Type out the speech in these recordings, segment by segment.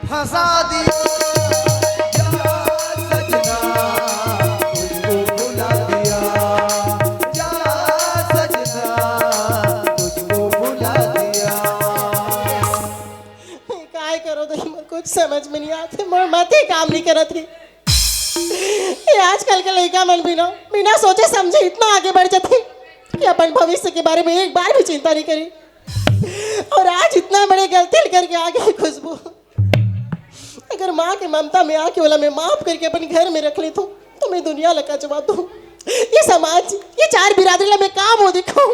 फंसा दिया सजना, तुझको भुला दिया जा सजना, तुझको भुला दिया। काय करो तो कुछ समझ में नहीं आते, मोर माथे काम नहीं करत थी। ये आजकल के लड़का मन भी ना बिना सोचे समझे इतना आगे बढ़ जाते कि अपन भविष्य के बारे में एक बार भी चिंता नहीं करी। और आज इतना बड़े गलती करके आ गई खुशबू। अगर माँ के ममता में आके बोला मैं माफ करके अपने घर में रख ली तो मैं दुनिया लगा जवाब दूँ। ये समाज, ये चार बिरादरी ला मैं काम हो दिखाऊं।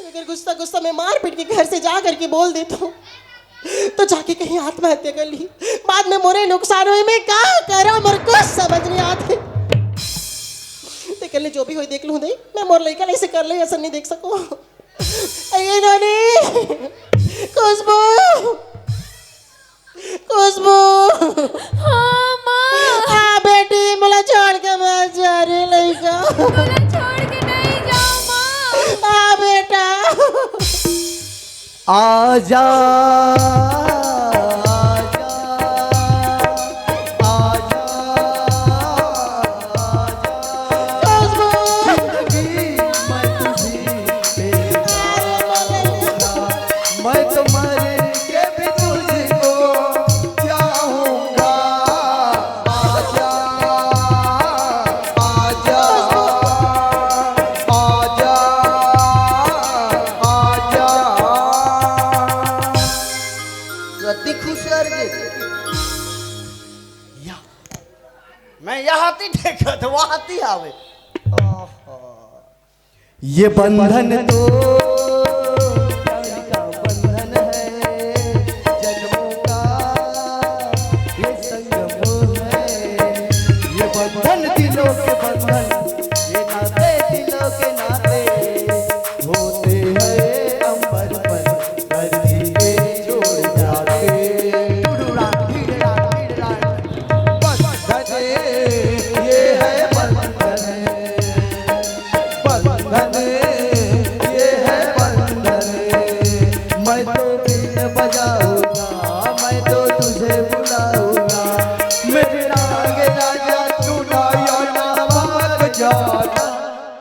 अगर गुस्सा गुस्सा में मार पीट के घर से जा करके बोल देता हूँ तो जाके कहीं आत्महत्या कर ली, बाद में मोरे नुकसान हुए, मैं क्या करा मोर कुछ समझ नहीं आते। देख ले जो भी हो देख लूँ दे, मैं मोर लड़का ऐसे कर ले ऐसा नहीं देख सको। अरे नानी खुशबू, खुशबू। हाँ माँ। हाँ बेटी, मुला छोड़ के मत जा रे लड़का। मुझे छोड़ के नहीं जाओ माँ। हाँ बेटा। आजा मैं यहाँ देखत वहाती आवे। ये बंधन तो प्यार का बंधन है, जन्मों का ये संगम है। ये बंधन दिलों के बंधन, ये नाते दिलों के नाते होते हैं अंबर पर धरती के जोड़ जाते।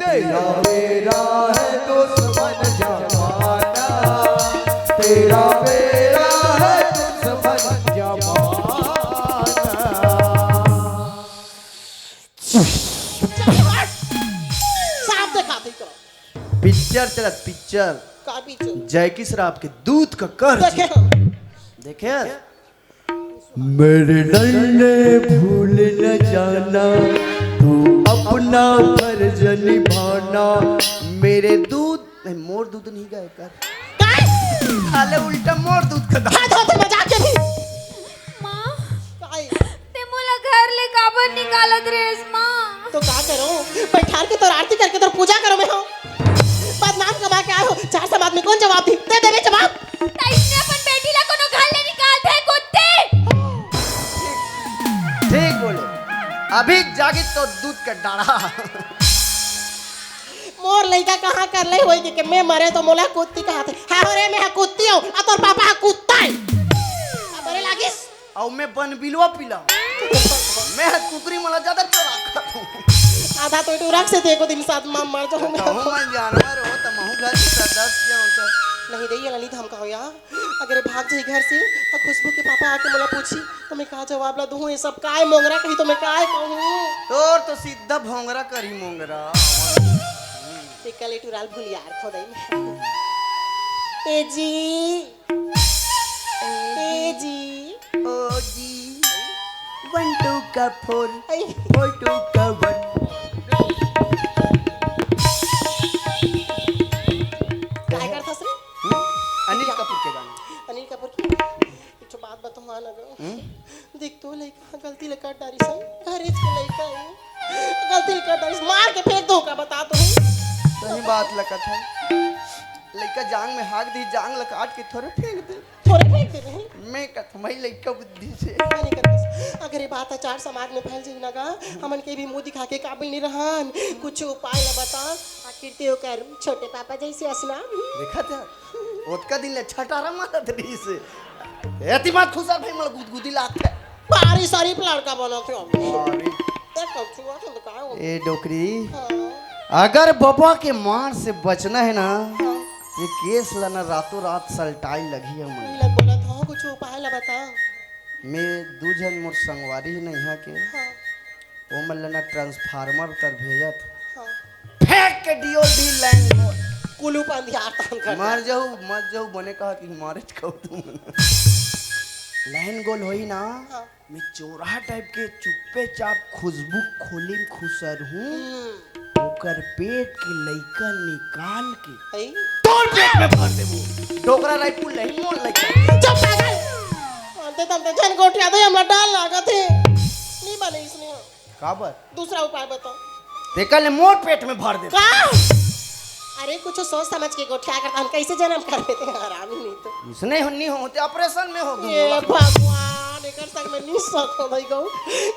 तेरा मेरा है दुश्मन जमाना, तेरा मेरा है दुश्मन जमाना। साफ देखा देखो पिक्चर चलत पिक्चर का पीछे जैकी श्राफ के दूध का कर देखे देखे। मेरे नन्हे भूल न जाना, तू अपना फर्ज निभाना। मेरे दूध नहीं, मोर दूध नहीं गाय कर खाले उल्टा मोर दूध का हाथ हाथ मजाक के भी। माँ काय ते मोला घर ले काबर निकालत रेस माँ। तो का करो, बैठार के तोर आरती करके तोर पूजा करो मैं हो। बदनाम कमा के आए हो, चार समाज में कौन जवाब दी? दे दे जवाब। ताइसने अपन बेटी ला कोनो घर ले निकाल दे कुत्ते। ठीक बोले, अभी जागी तो दूध का डाढ़ा। मोर लइका कहाँ कर ले होई के मैं मरे तो मोला कुत्ती कहा थे। हाँ रे मैं कुत्ती हूँ, आ तोर पापा हा कुत्ता है। अब बरे लागिस और मैं बन बिलवा पिला, मैं कुकरी मला ज्यादा चोरा। आधा तो इटू रख से देखो दिन साथ मां मर जाऊं मैं। मैं जानवर हो तो महू घर के सदस्य हो तो नहीं दे ये ललित हम कहो यार, अगर भाग जाए घर से और खुशबू के पापा आके मोला पूछी तो मैं कहा जवाब ला दूं? ये सब काय मोंगरा कही तो मैं काय कहूं? तोर तो सीधा भोंगरा करी मोंगरा। टिकल इटू राल भूल यार खो दई। ए जी ओ जी 1 2 का 4 आई 4 2 का 1। काय करथस रे? अनिल कपूर के गाने। अनिल कपूर की एक तो बात बताऊं हाँ लगा देख तो लइका गलती ले काट डारी सन घरेज के लइका है, गलती ले काट डारी मार के फेंक दो का बता तो सही बात लगत है। लड़का जांग में हाथ दी, जांग ला काट के थोड़े फेंक दे। थोड़े फेंक दे रहे मैं कथमई लड़का बुद्धि से नहीं करते। अगर ये बात आचार समाज में फैल जाई ना गा, हमन के भी मुंह दिखा के काबिल नहीं रहन। कुछ उपाय ला बता, आखिर ते ओकर छोटे पापा जैसे असना। देखा था ओतका दिन ले छटारा मारत रही से एती बात खुशा भाई मल गुदगुदी लात है। पारी सारी लड़का बना थे अरे देखो छुआ तो का ए डोकरी, हां अगर बाबा के मार से बचना है ना, ये केस लाना रातों रात सलटाई लगी है मन। लग बोला था कुछ उपाय ला बता। मैं दूजन मोर संगवारी ही नहीं है के हां वो मन लना ट्रांसफार्मर तर भेजत हां फेंक के डीओडी लाइन कुलू पंधियार तान कर मर जाऊ मत जाऊ बने कहा कि मारे कहू तुम लाइन गोल होई ना। हां मैं चोरा टाइप के चुप्पे चाप खुशबू खोली खुसर हूँ ओकर पेट के लइका निकाल के आई तोड़ पेट में भर देबो। डोकरा राइफल नहीं मोल लइका चुप पागल अंते तंते जन गोटिया दे हमरा डाल लागत है नहीं बने इसने। काबर दूसरा उपाय बताओ। देखा ले मोर पेट में भर दे। का अरे कुछ सोच समझ के गोटिया करता हम कैसे जन्म कर लेते हैं हरामी नहीं तो। इसने नहीं होते ऑपरेशन में हो ये भगवान एकर संग में नहीं सक हो भाई गो।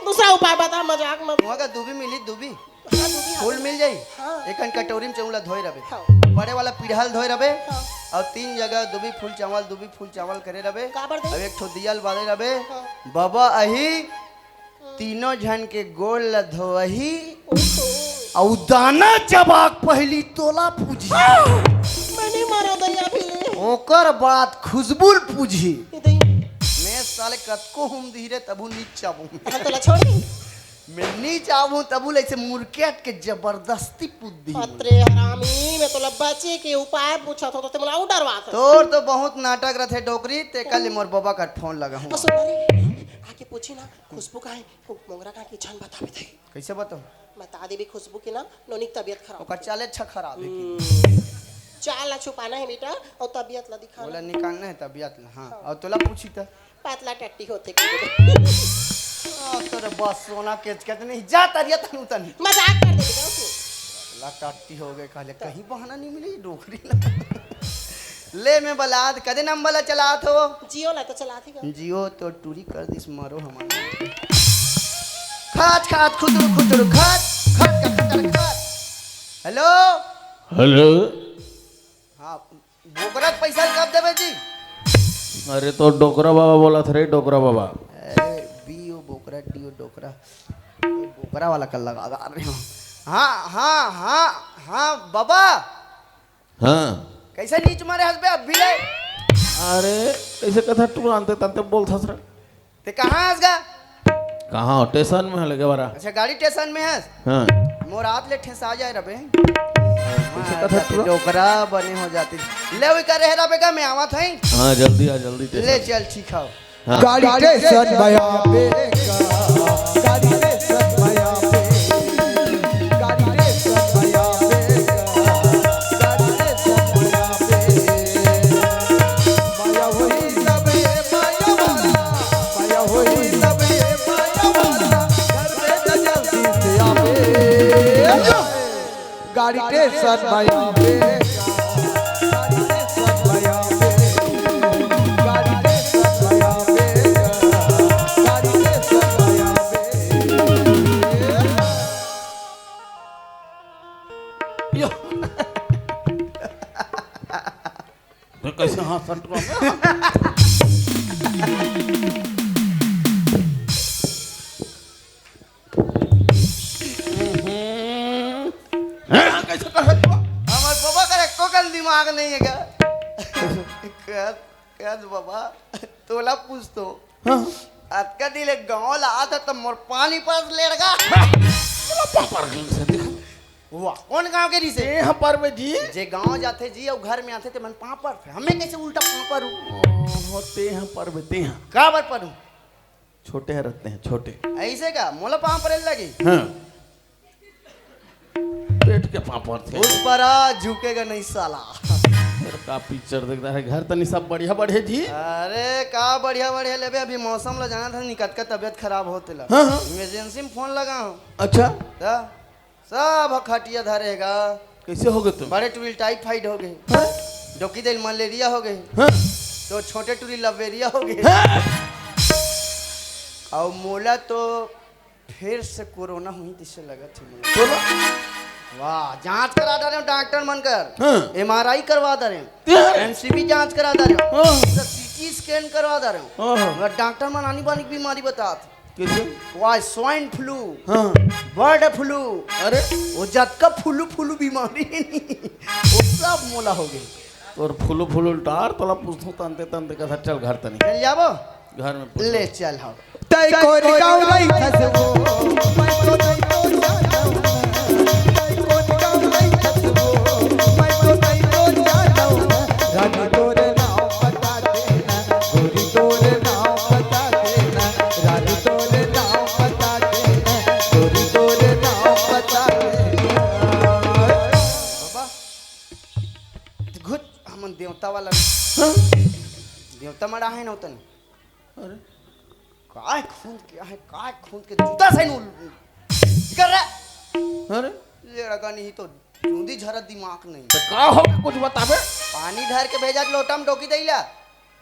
दूसरा उपाय बता मजाक मत। वहां दुबी मिली दुबी हां दूधी फूल मिल जाई। हाँ। एकन कटोरी में चौला धोई रबे हां बड़े वाला पीढ़ाल धोई रबे हां और 3 जगह दुबी फूल चावल करे रबे। काबर दे अब एक ठो दियल बादे रबे हाँ। बाबा अही तीनों जन के गोल ल धोही और दाना चबाक पहली तोला पूजी मैंने मारा दैया फिले ओकर बाद खुशबुल पूजी। इदई मैं साले कतको हम धीरे तबु नीच चाबू हम तोला छोड़ी मैं नीच आबू तबु ऐसे मुर्केट के जबरदस्ती पुद्दी। अत्रे हरामी मैं तोला बचे के उपाय पूछा था तो ते मला डरवा था। तोर तो बहुत नाटक रथे डोकरी ते कल मोर बाबा का फोन लगा हूं। सुन रे आके पूछी ना खुशबू का है मोंगरा का की जान बतावे थे। कैसे बताऊं बता दे भी खुशबू की ना नोनिक तबीयत खराब ओकर चाले अच्छा खराब है कि चाल ला छुपाना है बेटा और तबीयत ला दिखाना। बोला निकालना है तबियत हां और तोला पूछी त पातला टट्टी होते की तोरे बस सोना के नहीं जा तरिया तनु तनी मजाक कर दे बेटा तू। ला टाटी हो गए कहले कहीं बहाना नहीं मिली डोकरी ले मैं बलाद कदे नंबर चला थो जियो ला तो चला थी का जियो तो टूरी कर दिस मारो हमारा खात खात खुदरू खुदरू खात खात का खतर खात। हेलो हेलो हाँ बोकरा के पैसा कब देबे जी। अरे तो डोकरा बाबा बोला था रे डोकरा बाबा। अरे बीओ बोकरा डीओ डोकरा बोकरा वाला कल लगा रहे हो। हाँ हाँ हाँ हाँ बाबा हाँ कैसे नीच मारे हंसबे अब भी ले अरे कैसे कथा तू जानते तंते बोल था सर ते कहाँ हंसगा कहाँ स्टेशन में है लगे बारा। अच्छा गाड़ी स्टेशन में है हाँ मोर हाथ ले ठेस आ जाए रबे कथा तू डोकरा बने हो जाती ले वही कर रहे रबे का मैं आवा था हाँ जल्दी आ जल्दी ले चल ठीक है। हाँ। गाड़ी स्टेशन भया पे गाड़ी स्टेशन भया पे गाड़ी स्टेशन भया पे गाड़ी स्टेशन भया पे माया होई सबे माया होई सबे माया वाला घर में जल्दी से आवे गाड़ी स्टेशन भया पे तो कैसे हाँ सट कैसे कर हमार बाबा करे कोकल दिमाग नहीं है क्या कद बाबा तोला पूछ तो अतका दिले गांव ला आता तो मोर पानी पास लेड़गा पापा से दिखा वाह कौन गांव के रिसे यहाँ पर में जी जे गांव जाते जी और घर में आते थे मन पापड़ थे हमें कैसे उल्टा पापड़ होते हैं पर बेते हैं का बार पढ़ूं छोटे हैं रहते हैं छोटे ऐसे का मोला पापड़ लगी हाँ पेट के पापड़ थे उस पर झुकेगा नहीं साला का पिक्चर देखता है घर तनी सब बढ़िया बढ़े जी। अरे का बढ़िया बढ़िया लेबे अभी मौसम ला जाना था निकट का तबियत खराब होते ला हाँ, हाँ। इमरजेंसी में फोन लगा हूँ अच्छा सब खटिया धरेगा कैसे हो गए तुम बड़े टूल टाइफाइड हो गए हाँ? डोकी दिल मलेरिया हो गई हाँ? तो छोटे टूरी लवेरिया हो गए हाँ? और मोला तो फिर से कोरोना हुई जिससे लगा थी मोला। बोलो वाह जांच करा दे रहे हो डॉक्टर मनकर हाँ। एमआरआई करवा दे रहे हाँ। हो एमसीबी जांच करा दे रहे हो हाँ। सीटी स्कैन करवा दे रहे हो हाँ। मगर डॉक्टर मन आनी बानी बीमारी बतात किसे वाह स्वाइन फ्लू हाँ बर्ड फ्लू अरे वो जतका फुलू फुलू बीमारी नहीं वो सब मोला हो गई तोर फुलू फुलू टार तोला पूछो तंते तंते कथा चल घर तनी चल जाबो घर में पूछ। ले चल हाँ तै कोन गाँव नहीं खसबो मैं तो नहीं तो जाना हूँ तै कोन गाँव नहीं खसबो मैं तो नहीं तो जाना हूँ रानी तोरे नाम बता देना गोरी तोरे नाम बता देना रानी तोरे नाम बता देना गोरी तोरे नाम बता देना बाबा घुट हम देवता वाला हाँ? देवता मरा है ना तन अरे काय खून के जूता से नूल कर रहा अरे ये लगा नहीं तो जूंदी झरा दिमाग नहीं तो का हो गया कुछ बताबे पानी धर के भेजा के लोटा में डोकी दैला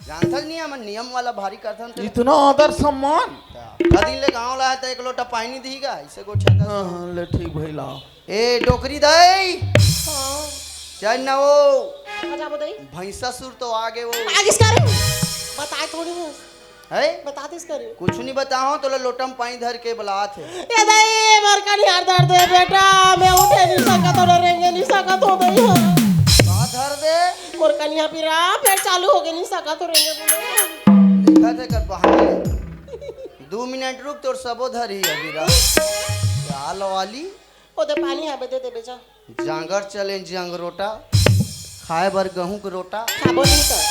जानता नहीं हम नियम वाला भारी करता हूं इतना आदर सम्मान कदी ले गांव ला है तो एक लोटा पानी दीगा इसे गोठा था हाँ हाँ ले ठीक भाई लाओ ए डोकरी दई हाँ चल ना वो आजा बताइए भैंसा सुर तो आगे वो आगे इसका रे बताए थोड़ी है है बता दे इसका रे कुछ नहीं बताओ तो लोटा में पानी धर के बुलात है ये दई मर का नहीं हार दर्द है बेटा मैं उठे नहीं सका तो रहेंगे नहीं सका तो दई का धर दे मोर कन्या पिरा फिर चालू हो गए नहीं सका तो रहेंगे बोले देखा थे कर बहाने 2 मिनट रुक तोर सबो धर ही अभी रा चाल वाली ओ दे पानी है दे दे बेचा जांगर चले जंग रोटा खाए बर गेहूं के रोटा खाबो नहीं कर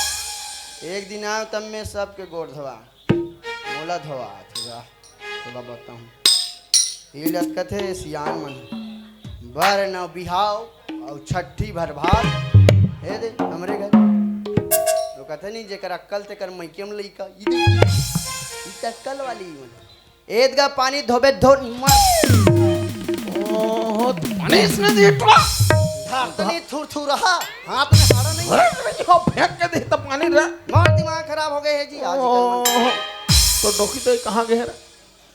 एक दिन आयो तब मैं सबके गोड़ धोआ मोला धोआ थोड़ा बताऊं ये लटकत है सियान मन बर न बिहाव और छठी भर भात हे दे हमरे घर तो कहते नहीं जेकर अक्कल ते कर मैके में लइका ई अक्कल वाली मन एदगा पानी धोबे धो ओहो पानी इसने दिए टोला धारतनी थुर थुर रहा हाथ में हाड़ा नहीं अरे हो फेंक के दे तो पानी रे मोर दिमाग खराब हो गए है जी आज ओहो तो डोकी तो कहाँ गए रे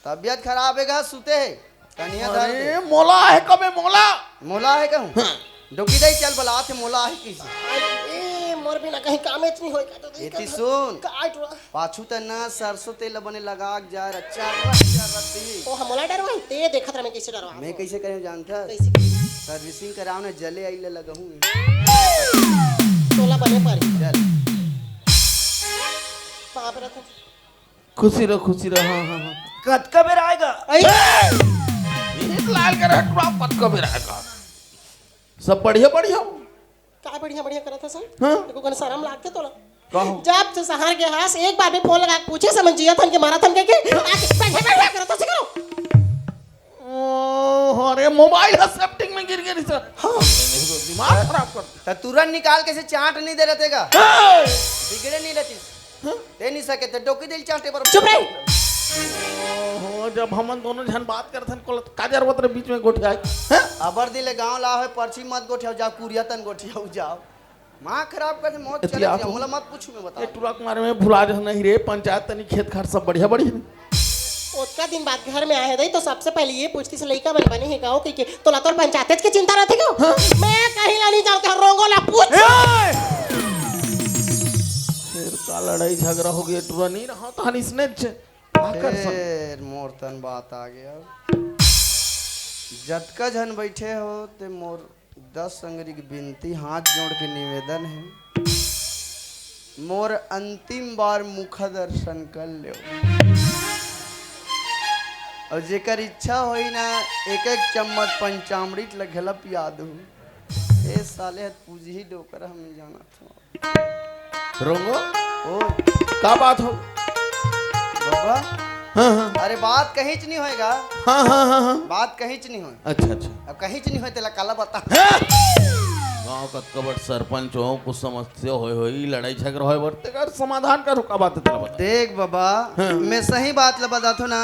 तबियत खराब है सुते है कनिया धर दे। अरे मोला है कबे मोला मोला है कहूँ डुकी दई चल बला थे मोला है किसी ए मोर बिना कहीं काम नहीं होएगा तो एती सुन काट पाछू त ना सरसों तेल बने लगा जा अच्छा रत्ती ओ हमला डरवा ते देखत रहे मैं कैसे डरवा मैं कैसे करे जानता कैसे सर्विसिंग कराओ ना जले आइले लगहूं तोला बने पारी चल वहां पे रखो खुशी रहो हाँ हाँ हाँ कद का बेर आएगा ये लाल कर हटवा पत कबे रहेगा सब बढ़िया बढ़िया का बढ़िया बढ़िया करत है सब हाँ? देखो कने शर्म लागते तोला कहो जब से शहर के हास एक बार भी फोन लगा के पूछे समझिया थन के मारा थन के बैठे बैठे करत से करो ओह अरे मोबाइल है सेफ्टिंग में गिर गया सर हाँ दिमाग खराब कर त तुरंत निकाल के से चाट नहीं दे रहते का हाँ? बिगड़े नहीं रहती दे नहीं सके तो डोकी दिल चाटे पर चुप रही ओहो जब हम दोनों जन बात करते हैं को काजर वतर बीच में गोठे आए हैं अबर दिले गांव ला है पर्ची मत गोठियाओ जाओ कुरिया तन गोठियाओ जाओ माँ खराब कर दे मौत चले इतिहास हमला मत पूछू मैं ये बता टुरक मारे में भुला जो नहीं रे पंचायत तनी खेत खार सब बढ़िया बढ़िया उसका दिन बाद घर में आए दई तो सबसे पहले ये पूछती से लड़का बन बने है गाँव की तोला तोर पंचायत की चिंता रहती क्यों मैं कहीं नहीं जानती रोंगो ला पूछ फिर का लड़ाई झगड़ा हो गया टुरा नहीं रहा तो इसने आकर्षण फिर मोर तन बात आ गया जतका जन बैठे हो ते मोर 10 संगरी की विनती हाथ जोड़ के निवेदन है मोर अंतिम बार मुख दर्शन कर ले और जेकर इच्छा होई ना एक एक चम्मच पंचामृत लगला पिया दू ए साले हत पूजी ही डोकर हमें जाना था रोंगो ओ का बात हो बाबा हाँ हाँ अरे बात कहीं च नहीं होएगा हाँ हाँ हाँ हाँ बात कहीं च नहीं हो अच्छा अच्छा अब कहीं च नहीं होए तेला काला बता गांव का कबट सरपंच हो कुछ समस्या हो लड़ाई झगड़ा हो वर्ते कर समाधान करो का बात है तेरा बता देख बाबा हाँ। मैं सही बात ला बता ना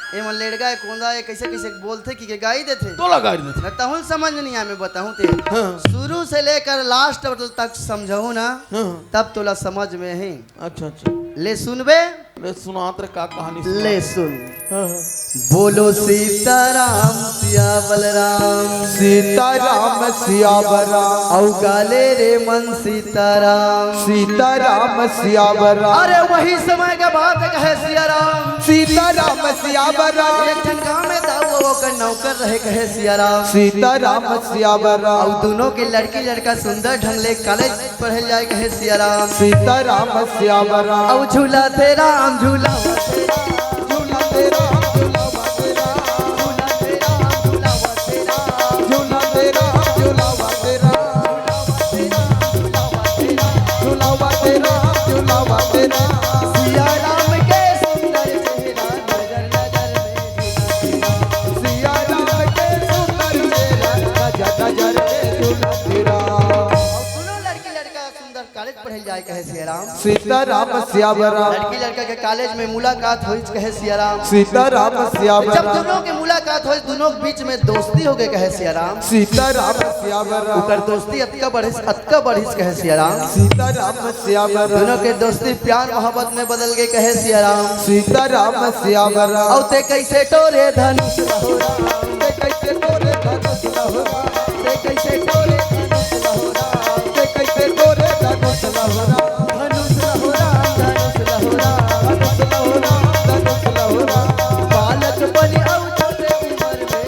ये मन लेड़गा कोंदा ये कैसे कैसे बोलते कि के गाई देते तोला गाड़ी देते न तहुन समझ में नहीं आया, मैं बताऊं ते हाँ। शुरू से लेकर लास्ट तक समझाऊं ना हाँ। तब तोला समझ में है। अच्छा अच्छा ले सुनबे, ले सुनात रे का कहानी सुना। ले सुन। हाँ, हाँ। बोलो सीताराम सिया बलराम, सीताराम सियावरा औ गाले रे मन सीताराम। सीताराम सियावरा अरे वही समय का बात कहे सिया राम। सीताराम सियावरा एक ठन गाँव में दाऊ वो का नौकर रहे कहे सिया राम। सीताराम सियावरा और दोनों के लड़की लड़का सुंदर ढंग ले कॉलेज पढ़े जाए कहे सिया राम। सीताराम सियावरा औ झूला थे राम झूला झूला तेरा झूला तेरा झूलावा तेरा झूलावा तेरा झूलावा तेरा सिया राम के सुंदर चेहरा नजर नजर में सिया राम के सुंदर चेहरा नजर नजर में झूला तेरा दोनों लड़की लड़का सुंदर कॉलेज पढ़े जाए कहे सिया राम। सीताराम सियावरा लड़की लड़का के कॉलेज में मुलाकात हुई कहे सिया राम। सीताराम जब सियावरा दोनों की मुलाकात हुई दोनों के बीच में दोस्ती हो गई कहे सिया राम। सीताराम सियावरा ओकर दोस्ती अतका बढ़िस कहे सिया राम। सीताराम सियावरा दोनों के दोस्ती प्यार मोहब्बत में बदल गई कहे सिया राम। सीताराम सियावरा औ ते कैसे टोरे धनुष लहोरा, ते कैसे तोरे धनुष लहोरा ते कैसे टोरे धनुष लहोरा, ते कैसे तोरे धनुष लहोरा धनुष लहोरा, धनुष लहोरा। धनुष लहोरा धनुष लहोरा बालक बनी औ छोटे उम्र में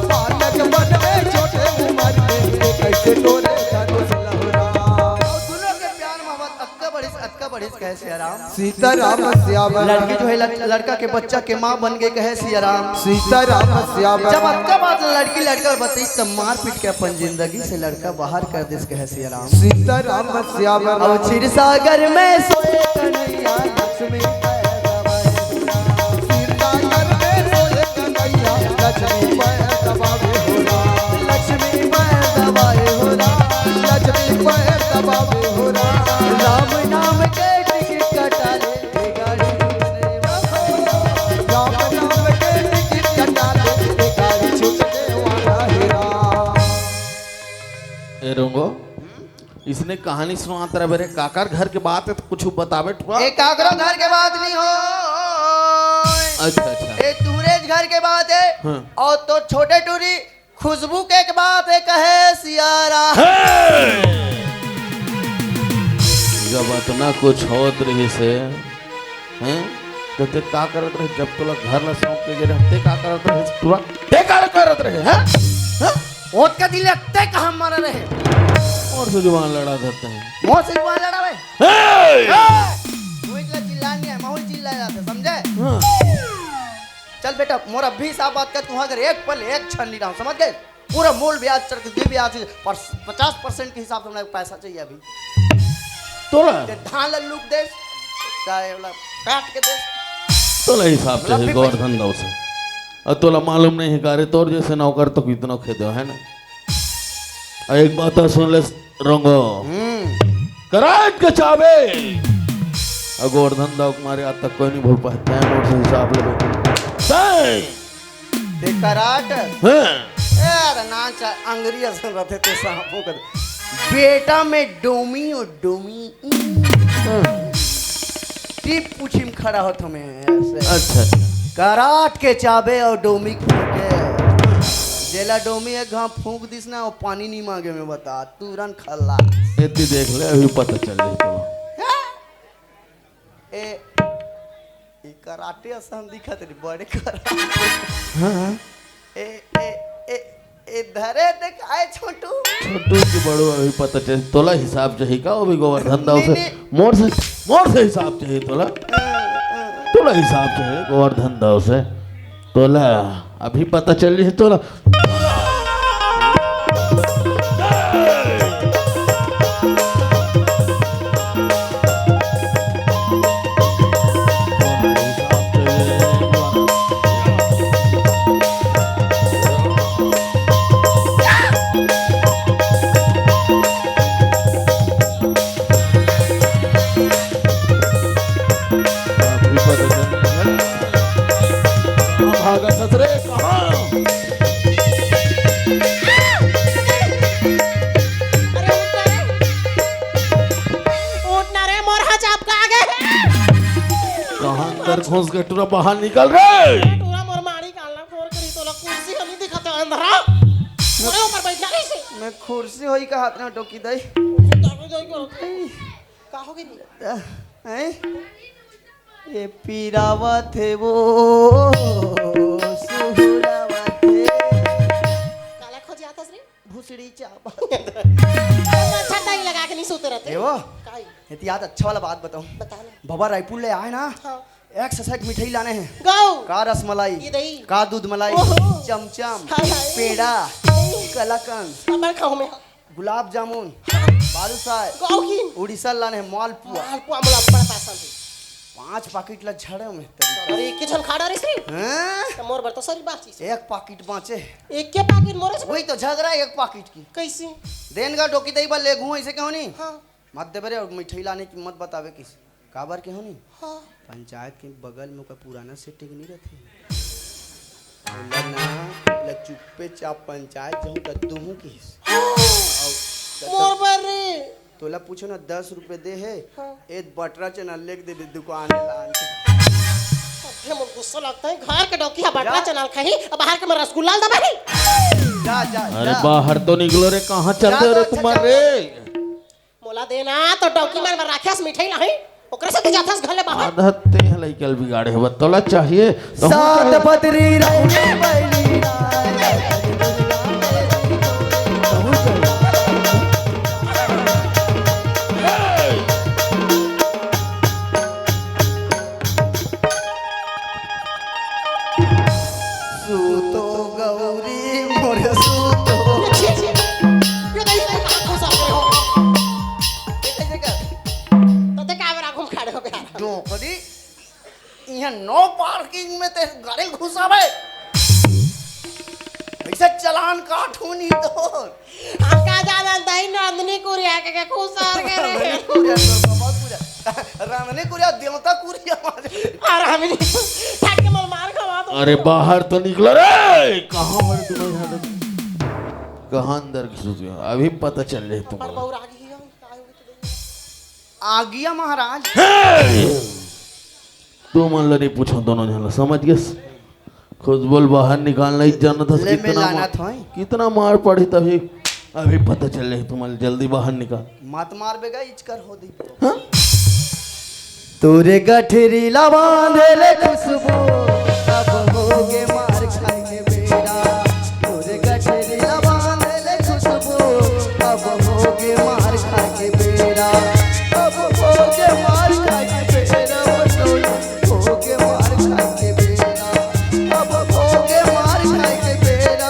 बालक मन में छोटे उम्र में ते कैसे तोरे धनुष लहोरा दोनों के प्यार मोहब्बत अक्का बढ़िस कहे सिया राम। सीताराम सियावरा लड़की जो है लड़का के बच्चा के माँ बन गई कहे सिया राम। सीताराम जब सियावरा अक्का बात लड़की लड़का बताई तब मार पीट के अपन जिंदगी से लड़का बाहर कर दे कहे सिया राम। सीताराम सियावरा और क्षीर सागर में सोए कन्हैया लक्ष्मी सीताकर में सोए कन्हैया लक्ष्मी पैर दबावे होला लक्ष्मी पैर दबाए हो राम। लक्ष्मी पैर दबावे होला राम नाम के टिकट कटा ले गाड़ी रे बाबा। राम नाम के टिकट कटा ले गाड़ी छूटने वाला है राम ए रोंगो इसने कहानी सुनाता रहे मेरे काकर घर के बात है तो कुछ बतावे ठुआ। एक काकरो घर के बात नहीं हो, अच्छा अच्छा ये तूरेज घर के बात है। हाँ। और तो छोटे टूरी खुशबू के एक बात है कहे सिया राम। जब इतना कुछ होत रही से हैं तो ते का करत रहे जब तोला घर ला सौंप के गिरे ते का करत रहे तुरा ते का करत रहे हैं हैं? ओट का दिल लगते कहाँ मर रहे और से जुबान लड़ा देते हैं मोह से हुआ लड़ा भाई। हे! तू इतना चिल्ला नहीं है, माहौल चिल्ला जाते समझे। हाँ। चल बेटा मोर अभी साफ बात कर, तू अगर एक पल एक क्षण नहीं रहा हूं, समझ गए। पूरा मूल ब्याज चढ़ के दे ब्याज 50% के हिसाब से हमें पैसा चाहिए अभी। तोला ते धान लल्लू के देश चाहे वाला काट के देश। तोला हिसाब से मतलब गोवर्धन दाव से और तोला मालूम नहीं है कारे तोर जैसे नौकर तो कितना खेदो है ना। और एक बात और सुन ले रंगो कराट के चाबे और गोवर्धन दाव तुम्हारे आज तक कोई नहीं भूल पाता है नोट से हिसाब ले ते कराट हैं यार ना चा अंग्रेजी असन रहते ते सांपों का बेटा में डोमी और डोमी टिप पूछिम खड़ा हो तुम्हें ऐसे। अच्छा कराट के चाबे और डोमी फूके जेला डोमी एक घाव फूक दिस ना वो पानी नहीं मांगे में बता तुरंत खल्ला। इतनी देख ले अभी पता चल जाए तो ए कराटे असम दिखत रे बड़े कराटे। हाँ ए ए ए ए धरे देख आए छोटू। छोटू की बड़ो अभी पता चल तोला हिसाब चाहिए का वो भी गोवर्धन दाव से नहीं, मोर से हिसाब चाहिए तोला तोला हिसाब चाहिए गोवर्धन दाव से तोला अभी पता चल रही है तोला अभी पता चल अंदर घुस के टूरा बाहर निकल रे। टूरा मोर मारी कालना फोर करी तो ला कुर्सी हनी दिखत है अंदर मोरे ऊपर बैठना कैसे मैं कुर्सी होई का हाथ में टोकी दई जाके जाई करो का हो गई हैं ये पीरावा थे वो सुहुरावा थे काला खोज आता रे भूसड़ी चापा अच्छा टाई लगा के नहीं सोते रहते ए वो काई एहतियात अच्छा वाला बात बताऊं बता ना बाबा रायपुर ले आए ना हाँ 160 मिठाई लाने हैं गाओ का रसमलाई ये दही का दूध मलाई ओहो। चमचम हाय हाय। पेड़ा कलाकंद अब मैं खाऊं मैं गुलाब जामुन बालूशाही गाओ की उड़ीसा लाने हैं मालपुआ मालपुआ मला बड़ा पसंद है 5 पैकेट ला झड़े में अरे एक के जन खा डारे से हैं तो मोर बर तो सारी बात चीज एक पैकेट बाँचे एक के पैकेट मोरे से वही तो झगड़ा है एक पैकेट की कैसे देन का टोकी दई बा ले घूं ऐसे क्यों नहीं हाँ मत दे बरे और मिठाई लाने की मत बतावे किस काबर के हो नहीं हाँ पंचायत के बगल में का पुराना सेटिंग नहीं रहती बोला ना ले चुप्पे चाप पंचायत जाऊं त दूहू की मोर बर रे तोला पूछो ना 10 रुपए दे है हाँ। एक बटरा चना लेके दे दुकान लान अबे मोर गुस्सा लगता है घर के डोकिया बटरा चनाल खाही अब बाहर के मैं रसगुल्ला दबाही जा जा अरे जा। बाहर तो निकलो रे, कहाँ चल रहे रे तुम्हारे? मोला देना तो डॉक्यूमेंट में राखियास मिठाई लाही ओकरे से जाथास घर ले बाहर आदत ते है लइकल बिगाड़े है बतौला चाहिए तो हम सात कहे- पतरी रहने बैली सूतो गौरी मोरे सूतो ये नहीं तो कहां घुस आते हो कैसे कर तो ते कैमरा घूम खड़े हो गया डोकरी यहाँ नो पार्किंग में ते गाड़ी घुसावे ऐसे चलान काटू नहीं तो हम का जाना दही नंदनी कुरिया के खुसार के रे रामने कुरिया देवता कुरिया मारे और हम नहीं ठाक के मार खवा तो अरे बाहर तो निकलो रे, कहाँ मरे तुम्हारे हालत? कहाँ अंदर घुस गए? अभी पता चल रही पर तुम्हारा। बहु आ गई का होगी तो आ गया महाराज तू मान लो नहीं पूछो दोनों जन समझ गए खुद बोल बाहर निकालना ही जाना था ले में लाना था कितना मार पड़ी तभी अभी पता चल रही तुम्हारे जल्दी बाहर निकाल। मत मार बेगा इचकर हो दी हाँ? तोरे गठरी लबांधे ले खुशबू अब होगे मार खाने बेड़ा तोरे गठरी लबांधे ले खुशबू अब होगे मार खाने बेड़ा अब होगे मार खाने बेड़ा होगे मार खाने बेड़ा अब होगे मार खाने बेड़ा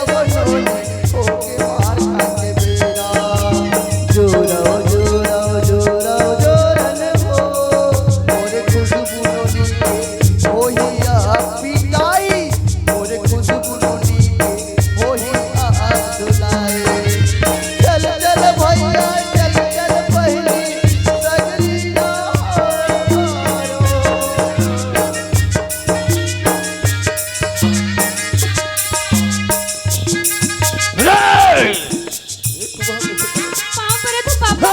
होगे मार खाने बेड़ा जोराओ जोराओ जोराओ जोरन हो मोरे खुशबू रोनी होइया पिटाई मोरे खुशबू रोनी होइया दुलाई चल चल भैया चल चल पहली सगरी पाँव पड़े तो पापा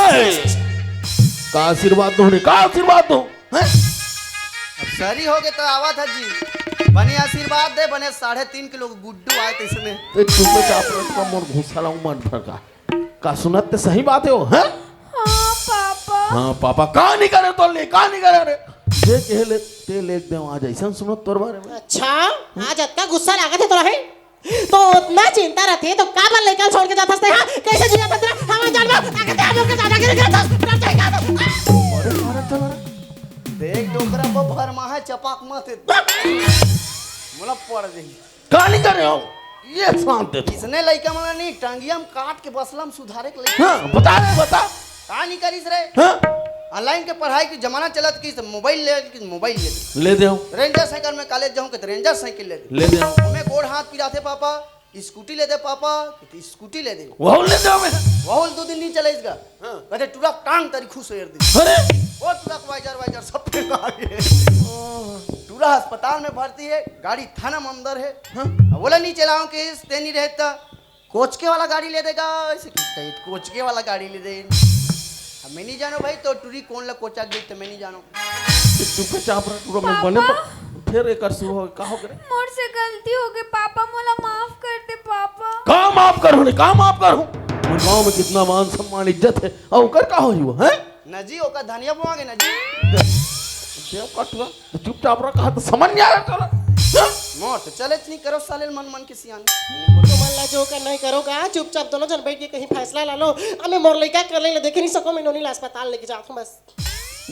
का आशीर्वाद दो का आशीर्वाद दो हैं? अब सरी हो गए तो आवा था जी बने आशीर्वाद दे बने 3.5 किलो गुड्डू आए थे इसमें ते चुपे चाप रख का मोर घुसा लाऊं मन भर का सुनत ते सही बात है वो हैं? हाँ पापा हाँ पापा का नहीं करे तो ले का नहीं करे रे जे कहे ले ते ले दे आज ऐसा सुनो तोर बारे में अच्छा आज इतना गुस्सा लागत है तोरा है तो उतना चिंता रहती तो का बल लेकर छोड़ के जाता है हां कैसे जिया बंदरा हम जानबो आगे ते आगे के दादा के देख डोकरा पर भरमा है चपाक मत मोला पड़ गई का नहीं करे हो ये शांत है तू। इसने लइका मला नहीं टांगिया में काट के बसलम सुधारे के लइका हाँ बता रे बता का नहीं करिस रे हाँ ऑनलाइन के पढ़ाई के जमाना चलत की मोबाइल ले ले दे रेंजर साइकिल में कॉलेज जाऊं के रेंजर साइकिल ले दे ले दे हमें गोड़ हाथ पिराते पापा स्कूटी ले दे पापा स्कूटी ले दे वो ले दे मैं वहुल 2 दिन नहीं चले इसका कहते टूरा टांग तरी खुश होयर दी अरे वो टूरा वाइजर सब पे आगे टूरा अस्पताल में भर्ती है गाड़ी थाना में अंदर है बोला नहीं चलाऊं कि ते नहीं रहता कोचके वाला गाड़ी ले देगा ऐसे कोचके वाला गाड़ी ले दे अब मैं नहीं जानो भाई तो टूरी कौन ला कोचा गई तो मैं नहीं जानो चुप चाप रहा पूरा मैं बने पर फिर एक शुरू हो का हो गए मोर से गलती हो गई पापा, मोला माफ कर दे पापा। काम आप करूं नहीं काम आप करूं और गांव में कितना मान सम्मान इज्जत है और कर का हो वो हैं नजी ओका धनिया बुआगे नजी देव कटवा तो चुपचाप रखा तो समझ नहीं आ रहा चलो मोर तो चले नहीं करो साले मन मन के सियान तो मन ला जो कर नहीं करोगा, चुपचाप दोनों जन बैठ के कहीं फैसला ला लो। हमें मोर लड़का कर ले देख नहीं सको, मैं नोनी ला अस्पताल लेके जाता हूँ बस।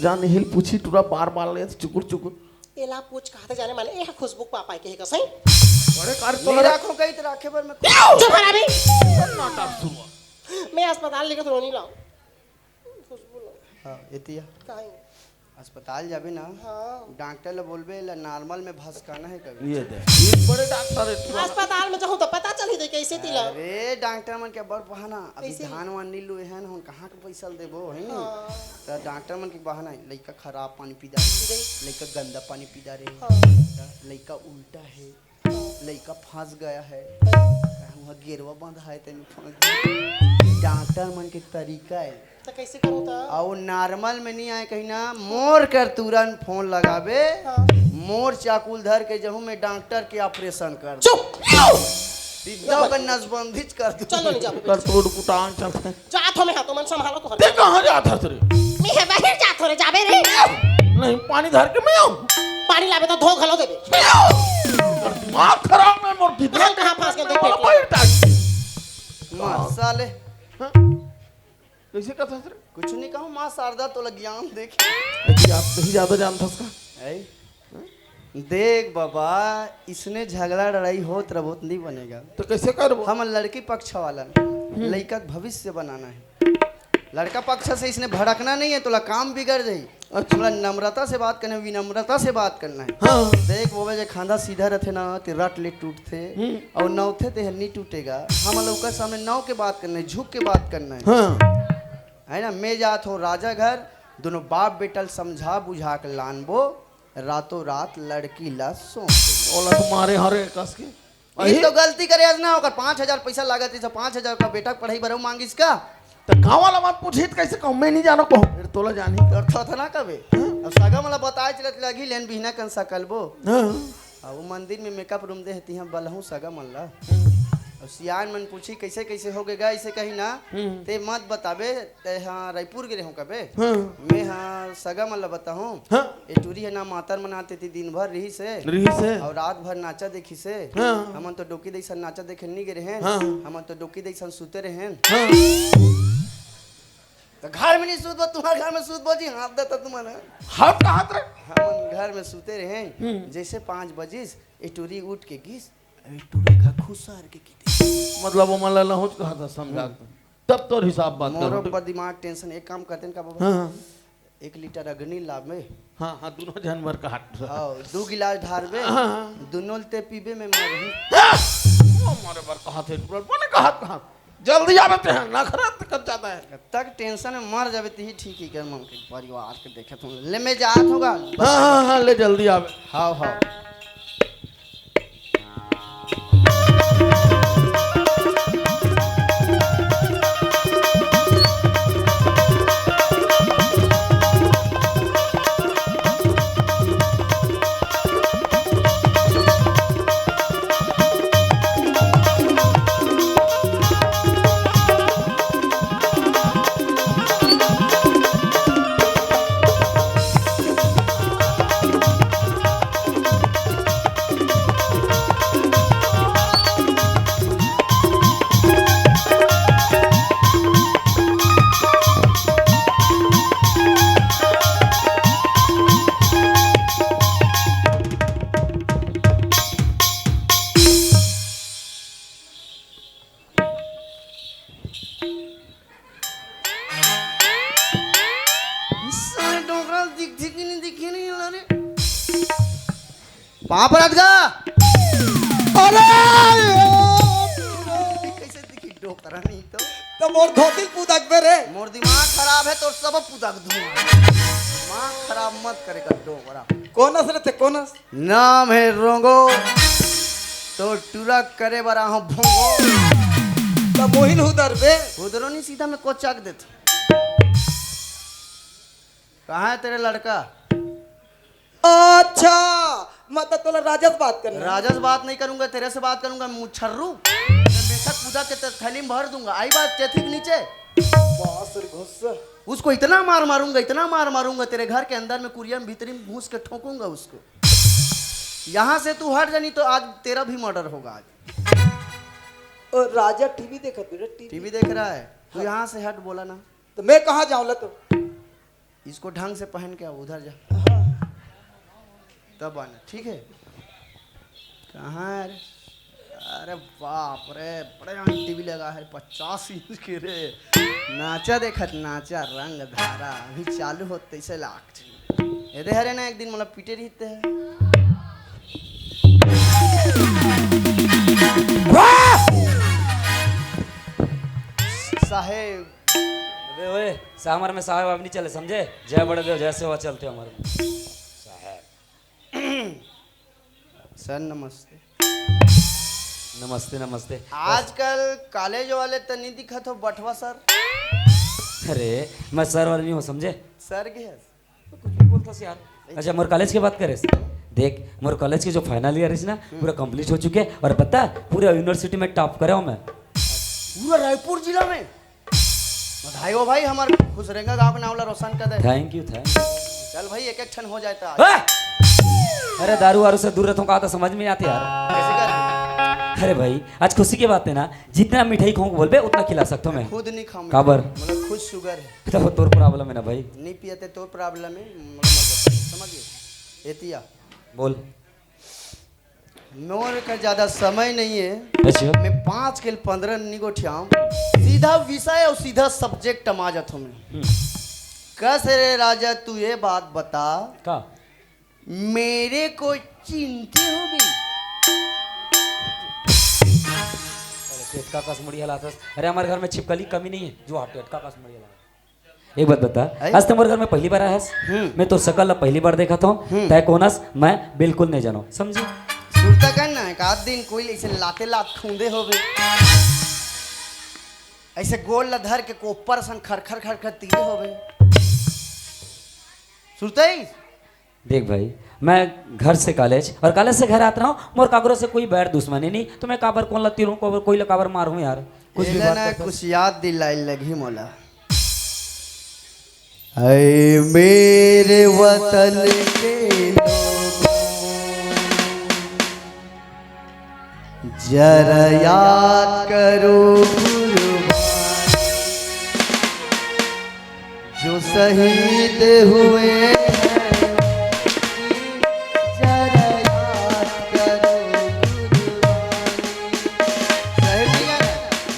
जान हिल पूछी टूरा बार बार ले चुकुर चुकुर एला पूछ कहते जाने माने ए खुशबू पापा के का सही बड़े कार तो मेरा आंखों कहीं तो राखे पर मैं चुप करा भी। नाटक शुरू मैं अस्पताल लेके तो नहीं लाऊं खुशबू लो हां एतिया काहे अस्पताल जाबे ना हां डॉक्टर ले बोलबे ला नॉर्मल में भसकाना है कभी ये दे ये बड़े डॉक्टर है अस्पताल में जाऊं तो पता चली दे कैसे तिला। अरे डॉक्टर मन के बड़ बहाना अभी कैसे? धान वान नीलू है ना कहाँ के पैसा देबो है तो डॉक्टर मन के बहाना है लइका खराब पानी पीदा रे लइका गंदा पानी पीदा रे लइका उल्टा है लइका फंस गया है वहाँ गेरवा बंधा है तनी फंस डॉक्टर मन के तरीका है तो कैसे करूं ता और नॉर्मल में नहीं आए कहीं ना मोर कर तुरंत फोन लगावे मोर चाकुल धर के जहूं में डॉक्टर के ऑपरेशन कर दे। चुप सीधा का नसबंदीज कर दूं। चलो नहीं जाओ कर तोड़ कुटान चलते जात हो मैं हाथों मन संभालो को ते कहां जाता रे मैं है बाहर जात हो रे जाबे रे नहीं पानी धर के मैं आऊं पानी लाबे तो धो घलो देबे दिमाग खराब है मोर कितना कहां फंस गए देख पेट मां साले कैसे कहता रे कुछ नहीं कहूं मां शारदा तो लग ज्ञान देख आप नहीं ज्यादा जानता उसका ऐ, देख बाबा इसने झगड़ा लड़ाई होत रहोत नहीं बनेगा तो कैसे करबो हम लड़की पक्ष वाला लड़का का भविष्य बनाना है लड़का पक्ष से इसने भड़कना नहीं है तो काम बिगड़ जाई अच्छा नम्रता से बात करना है विनम्रता से बात करना है हाँ देख वो जे खांदा सीधा रहते ना ते रट ले टूटते और नौथे ते नहीं टूटेगा हम लोग के सामने नौ के बात करना है झुक के बात करना है हाँ है ना मैं जात हो राजा घर दोनों बाप बेटल समझा बुझा के लानबो रातों रात लड़की ला सौंप ओला तुम्हारे हरे कस के ये तो गलती करे आज ना होकर 5,000 पैसा लागत है 5,000 का बेटा पढ़ाई भरो मांग इसका तो गांव वाला मत पूछी तो कैसे कहूं मैं नहीं जानो कहूं फिर तोला जानी करता था ना कबे अब सागा मला बताए चलत लगी लेन बिना कंसा कलबो हाँ अब वो मंदिर में मेकअप रूम दे हती हम बलहू सगा मल्ला और सियान मन पूछी कैसे कैसे हो गएगा इसे कहीं ना ते मत बताबे ते हाँ रायपुर गए हूँ कबे हाँ मैं हाँ सगा मल्ला बताऊँ हाँ ये टूरी है ना मातर मनाते थी दिन भर रही से रही से और रात भर नाचा देखी से हाँ। हमन तो डोकी दैसन नाचा देखे नहीं गए हैं हाँ। हमन तो डोकी दैसन सूते रहे हैं हाँ तो घर में नहीं सूतबो तुम्हारे घर में सूतबो जी हाथ देता तुम्हारा हाथ का हाथ रे हम घर में सूते रहे जैसे 5 बजिस ए टूरी उठ के गिस ए टूरी का खुसार के कीते मतलब वो मला लहुच कहा था समझा तब तो हिसाब बात मोरो करो पर दिमाग टेंशन एक काम करते हैं का बाबा हाँ 1 लीटर अग्नि लाभ में हाँ हाँ दोनों जानवर का हाथ और 2 गिलास ढारबे हाँ। दोनों ते पीबे में मर रही हमारे बार कहा थे मैंने कहा कहा जल्दी आते हैं ना खराब कर जाता है जब तक टेंशन में मर जावे तो ही ठीक ही कर मन के परिवार के देखे तुम ले में जात होगा हाँ हाँ हाँ ले जल्दी आवे हाँ हाँ सारे डोंगरा दिख नहीं दिखे नहीं अरे वहां पर अदगा अरे कैसे दिखी डोकरा नहीं तो तो मोर धोती पुदक बे रे मोर दिमाग खराब है तो सब पुदक दूं दिमाग खराब मत करेगा डोकरा कोनस रे ते कोनस नाम है रोंगो तो टूरा करे बरा हूं भोंगो तो मोहिन उधर बे उधरों नहीं सीधा मैं कोचाक देता कहाँ है तेरे लड़का अच्छा मतलब तोला राजस बात करना राजा से बात नहीं करूंगा, तेरे से बात करूंगा। मुछर्रू बेशक पूजा के थैली में भर दूंगा। आई बात चेथिक नीचे, बास रे गुस्सा उसको इतना मार मारूंगा, इतना मार मारूंगा, तेरे घर के अंदर में कुरिया में भीतरी में घूस के ठोकूंगा उसको। यहाँ से तू हट जानी तो आज तेरा भी मर्डर होगा। आज और राजा टीवी देखा बेटा टीवी टीवी देख रहा है तू, यहाँ से हट, बोला ना। तो मैं कहाँ जाऊँ ला तो इसको ढंग से पहन के आओ, उधर जा तब आना, ठीक है। कहाँ है रे? अरे बाप रे, बड़े यहाँ टीवी लगा है 50 इंच के रे। नाचा देखत नाचा रंग धारा अभी चालू होते इसे लाख ये हरे ना, एक दिन मतलब पीटे रहते हैं। साहेब अबे ओए सामर में साहब अब नहीं चले समझे, जय बड़े देव जैसे हुआ चलते हमारे में। सर नमस्ते। नमस्ते नमस्ते। आजकल कॉलेज वाले तो नहीं दिखत हो बटवा सर। अरे मैं सर वाला नहीं हूँ समझे, सर के कुछ भी बोलता से यार। अच्छा मोर कॉलेज की बात करे, देख मोर कॉलेज के जो फाइनल ईयर है ना पूरा कंप्लीट हो चुके हैं, और पता है पूरे यूनिवर्सिटी में टॉप करे हूँ मैं, पूरा रायपुर जिला में। बधाई हो भाई, हमारे खुसरेंगा गांव का नाम रोशन कर दे। Thank you. चल भाई एक एक ठन हो जाता है। अरे दारू वारू से दूर रहता हूँ, कहा तो समझ में नहीं आती यार। कैसे कर? अरे भाई आज खुशी की बात है ना, जितना मिठाई खाऊं बोल पे उतना खिला सकता हूँ मैं। खुद नहीं खाऊंगा, काबर मतलब खुद शुगर है, तो तोर प्रॉब्लम है ना भाई। नहीं पियते तो प्रॉब्लम है, मतलब समझिए। एतिया बोल। मोर का ज्यादा समय नहीं है, अच्छा मैं 5 के 15 निगो ठियाऊं, सीधा विषय और सीधा सब्जेक्ट आ जाता हूँ मैं। कस रे राजा तू ये बात बता, का मेरे को चिंते हो भी? पेट का कसमुड़ी हलाता। अरे हमारे घर में छिपकली कमी नहीं है जो हाथ पेट का कसमुड़ी हला। एक बात बता, आज तुम्हारे घर में पहली बार आया है, मैं तो सकल पहली बार देखा था, तय कोनस मैं बिल्कुल नहीं जानो समझे। सुरता करना है, एक आध दिन कोई ऐसे लाते लात खूंदे हो बे, ऐसे गोल धर के कोपर सन खरखर खरखर तीरे हो बे। सुरता ही देख भाई मैं घर से कॉलेज और कॉलेज से घर आता हूँ, मोर कागरों से कोई बैर दुश्मनी नहीं, तो मैं काबर कौन लती रहूँ, कोई काबर मारूँ यार। कुछ भी बात करता कुछ याद दिलाई लगी मोला। ऐ मेरे वतन के लोगों, जरा याद करो कुर्बान जो शहीद हुए हैं, जरा याद करो कुर्बान।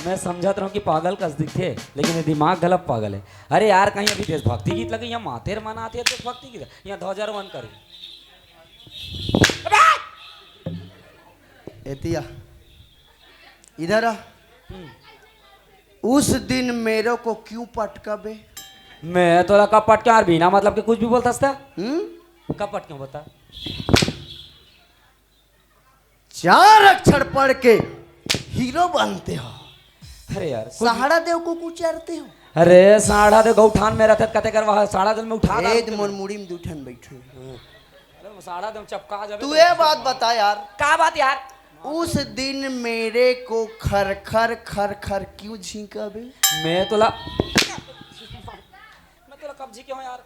मैं समझाता हूँ कि पागल कसदिक थे, लेकिन ये दिमाग गलत पागल है। अरे यार कहीं अभी देशभक्ति गीत लगे, यहाँ माथेर माना आती है देशभक्ति गीत, यहाँ 2001 करे। एतिया इधर आ। उस दिन मेरे को क्यों पटका बे? मैं तो कपट क्या बिना मतलब कि कुछ भी बोलता था। कपट क्यों बता? 4 अक्षर पढ़ के हीरो बनते हो, अरे यार सहारा देव को कुचरते हो। अरे साढ़ा दे गौठान में रहते कते कर वहाँ साढ़ा दिन में उठा ए मोर मुड़ी में दूठन बैठे। अरे साढ़ा दिन चपका जावे। तू ये बात बता यार, का बात यार? उस दिन मेरे को खरखर खरखर क्यों झींका बे? मैं तो कब्जी क्यों यार?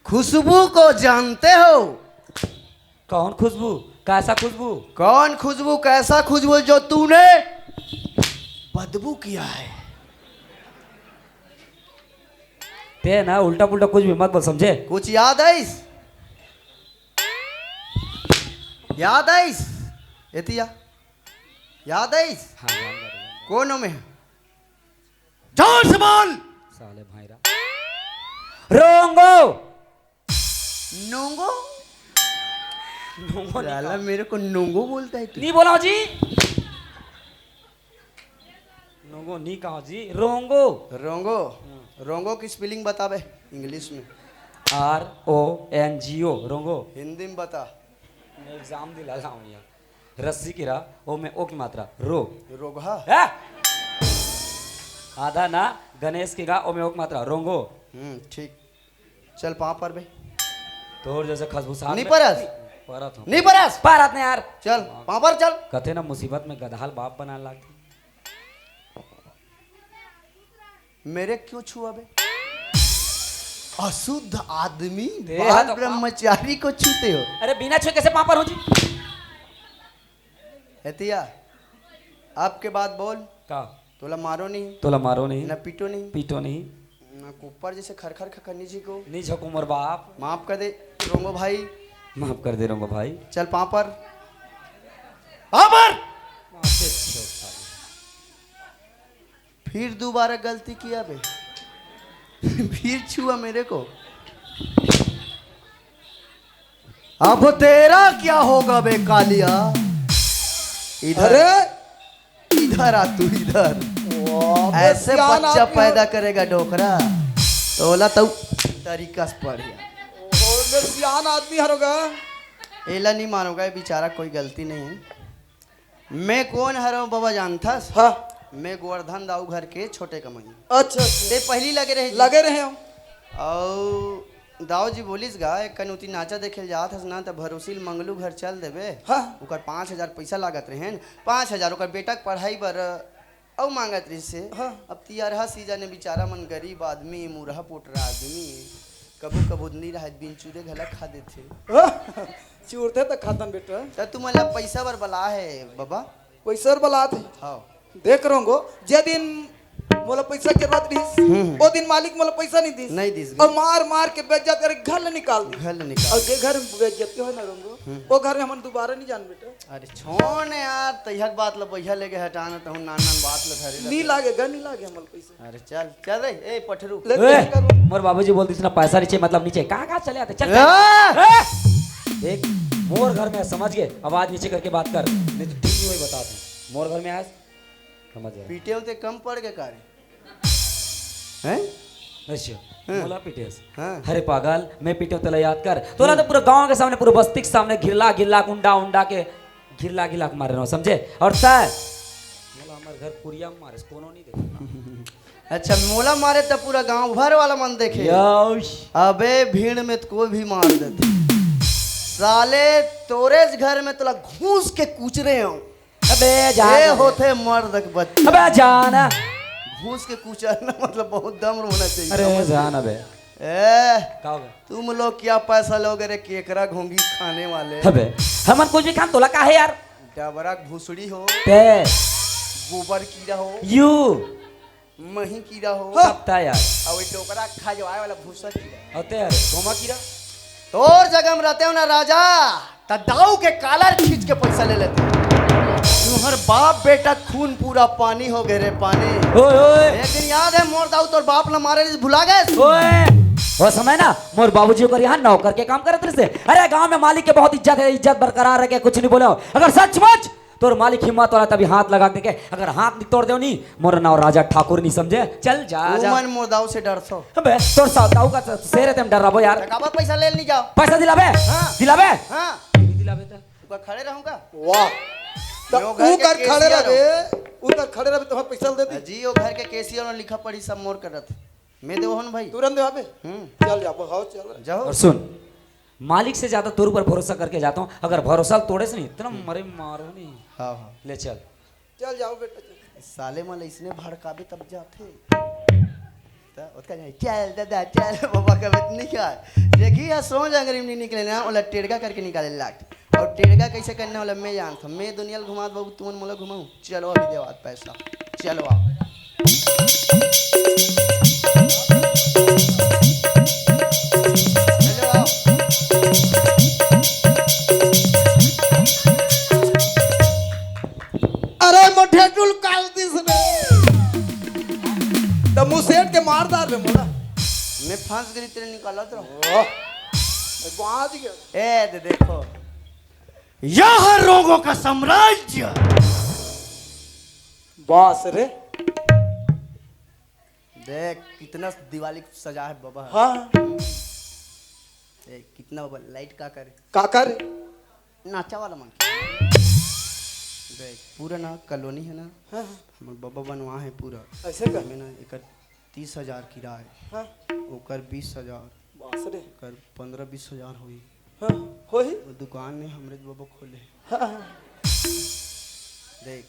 खुशबू को जानते हो? कौन खुशबू? कैसा खुशबू? कौन खुशबू? कैसा खुशबू जो तूने बदबू किया है? ते ना उल्टा पुल्टा कुछ भी मत बोल समझे। कुछ याद है? याद है? एतिया याद है? हाँ कौन में जोर से बोल। साले भाईरा रोंगो नोंगो। नोंगो साला मेरे को नोंगो बोलता है तू। नहीं बोला जी, नोंगो नहीं कहा जी, रोंगो। रोंगो। रोंगो की स्पेलिंग बता बे इंग्लिश में। RONGO रोंगो। हिंदी में बता। मैं एग्जाम दिला रहा हूँ यहाँ। रस्सी की राह ओ में ओ की मात्रा रो। रोगहा। है? आधा ना गणेश की गा ओ में ओ की मात्रा रोंगो। ठीक। चल पाँव पर बे। तोर जैसे खसबूसा नहीं परस। परत हो नहीं परस परत ने यार चल पापर चल कथे ना मुसीबत में गदहाल बाप बना लाती मेरे क्यों छुआ बे अशुद्ध आदमी दे बाल हाथ- ब्रह्मचारी को छूते हो अरे बिना छुए कैसे पापर हो जी हेतिया आपके बाद बोल का तोला मारो नहीं तोला मारो नहीं ना पीटो नहीं पीटो नहीं ना ऊपर जैसे खरखर खखरनी जी को नहीं झको मोर बाप माफ कर दे रोंगो भाई माफ कर दे रहा भाई चल पापर पापर फिर दोबारा गलती किया बे फिर छुआ मेरे को अब तेरा क्या होगा बे कालिया इधर इधर आ तू इधर ऐसे बच्चा पैदा करेगा डोकरा तो बोला तो तरीका से पढ़ गया सियान आदमी हरोगा एला नहीं मानोगा ये बेचारा कोई गलती नहीं है मैं कौन हरा बाबा जानता हाँ मैं गोवर्धन दाऊ घर के छोटे कमाई अच्छा ते पहली लगे रहे लगे रहे हो और दाऊ जी बोलिस गा एक कनौती नाचा देखे जात हस ना तो भरोसिल मंगलू घर चल देबे हाँ ओकर 5,000 पैसा लागत रहे 5,000 ओकर बेटा के पढ़ाई बर औ मांगत रही से हाँ। अब तियारहा सीजा ने बेचारा मन गरीब आदमी मुरहा पोटरा आदमी कबू कबू नहीं रहा बिन चूरे घला खा देते चूरते तो खातन बेटा तो तू मला पैसा बर बला है बाबा पैसा बला थे हाँ देख रहोगो जे दिन मोला पैसा के बात रही वो दिन मालिक मोला पैसा नहीं दी नहीं दिस और मार मार के बेच जाते अरे घर ले निकाल दी घर निकाल और जे घर में बेच जाते हो ना रंगो वो घर में हम दोबारा नहीं जान बेटा अरे छोड़ यार तैहक बात लो पैसा लेके हटाना तो नान नान बात लो घरे नहीं लागेगा नहीं लागे हमल पैसा अरे चल चल रे ए पठरू ले ए, मोर बाबूजी बोलती थी ना पैसा नीचे मतलब नीचे कहाँ चले आते चल आ! एक मोर घर में समझ गए आवाज नीचे करके बात कर नहीं तो ठीक नहीं वही बता दूं मोर घर में आज समझ गए पीटे होते कम पड़ गए कार्य हैं अच्छा बोला पीटेस हाँ। अरे पागल मैं पीटे तेला याद कर तोला तो पूरा गांव के सामने पूरा बस्ती के सामने घिरला घिरला उंडा उंडा के घिरला घिरला के मार रहे हो समझे और सर बोला हमारे घर पुरिया में मारे कोनो नहीं देखा अच्छा मोला मारे तो पूरा गांव भर वाला मन देखे यश अबे भीड़ में तो कोई भी मार देते साले तोरे घर में तोला घूस के कूच रहे हो अबे ये जान होते मर्द के बच्चे अबे जान घूस के कूचलना मतलब बहुत दम होना चाहिए अरे जान अबे ए का हो गया तुम लोग क्या पैसा लोगे रे केकरा घोंगी खाने वाले अबे हमन कुछ भी खान तोला का है यार डबरा भूसड़ी हो ते गोबर कीड़ा हो यू मही कीड़ा हो सबता यार और ये डोकरा खा जो आए वाला भूसा कीड़ा होते यार गोमा कीड़ा तोर जगह में रहते हो ना राजा दाऊ के कालर खींच के पैसा ले लेते तुम्हार बाप बेटा खून पूरा पानी हो गए रे पानी ओए ओए एक दिन याद है मोर दाऊ तोर बाप ने मारे भुला गए ओए वो समय ना मोर बाबूजी को यहाँ नौकर के काम करते थे अरे गांव में मालिक के बहुत इज्जत है इज्जत बरकरार रखे कुछ नहीं बोले अगर सचमुच तोर मालिक हिम्मत वाला तभी हाथ लगा के अगर हाथ नहीं तोड़ दो नहीं मोर नाव राजा ठाकुर नहीं समझे चल जा जा मन मोर दाऊ से डरसो अबे तोर दाऊ का शेर है तुम डर रहा यार टकावा पैसा ले नहीं जाओ पैसा दिलाबे हाँ। दिलाबे हाँ दिलाबे तो ऊपर खड़े रहूंगा वाह यो घर के उधर खड़े केसिया रहे उधर खड़े रहे तुम्हारे पैसा दे दी जी वो घर के केसियर ने लिखा पढ़ी सब मोर कर रहे मैं देव हूं भाई तुरंत दे आबे चल जा बहाओ चल जाओ और सुन मालिक से ज्यादा तोर ऊपर भरोसा करके जाता हूँ अगर भरोसा तोड़े से नहीं इतना मरे मारो नहीं हाँ हाँ ले चल चल जाओ बेटा चल साले माले इसने भड़कावे तब जाते तो उसका नहीं चल दादा चल बाबा का बेट नहीं क्या देखी या सोच अंग्रेजी नहीं निकले ना वाला टेढ़गा करके निकाले लाट और टेढ़गा कैसे करने वाला मैं जानता हूँ मैं दुनिया घुमा बाबू तुम मोला घुमाऊँ चलो अभी दे बात पैसा चलो आओ चलो आओ अरे मोठे टूल काल दिस ने तो मुंह सेट के मार दार रे मोला मैं फंस गई तेरे निकाला तो बाज गया ए दे देखो यह रोगों का साम्राज्य बास रे देख कितना दिवाली सजा है बाबा हाँ देख कितना बाबा लाइट का करे काका रे नाचा वाला मन देख पूरा ना कॉलोनी है ना हाँ हमर बाबा बनवा है पूरा ऐसे कर हमें ना एकर 30,000 किराया हाँ ओकर 20,000 बास रे एकर 15-20,000 हुई हाँ, होही वो दुकान में हमरे बाबा खोले। हाँ, देख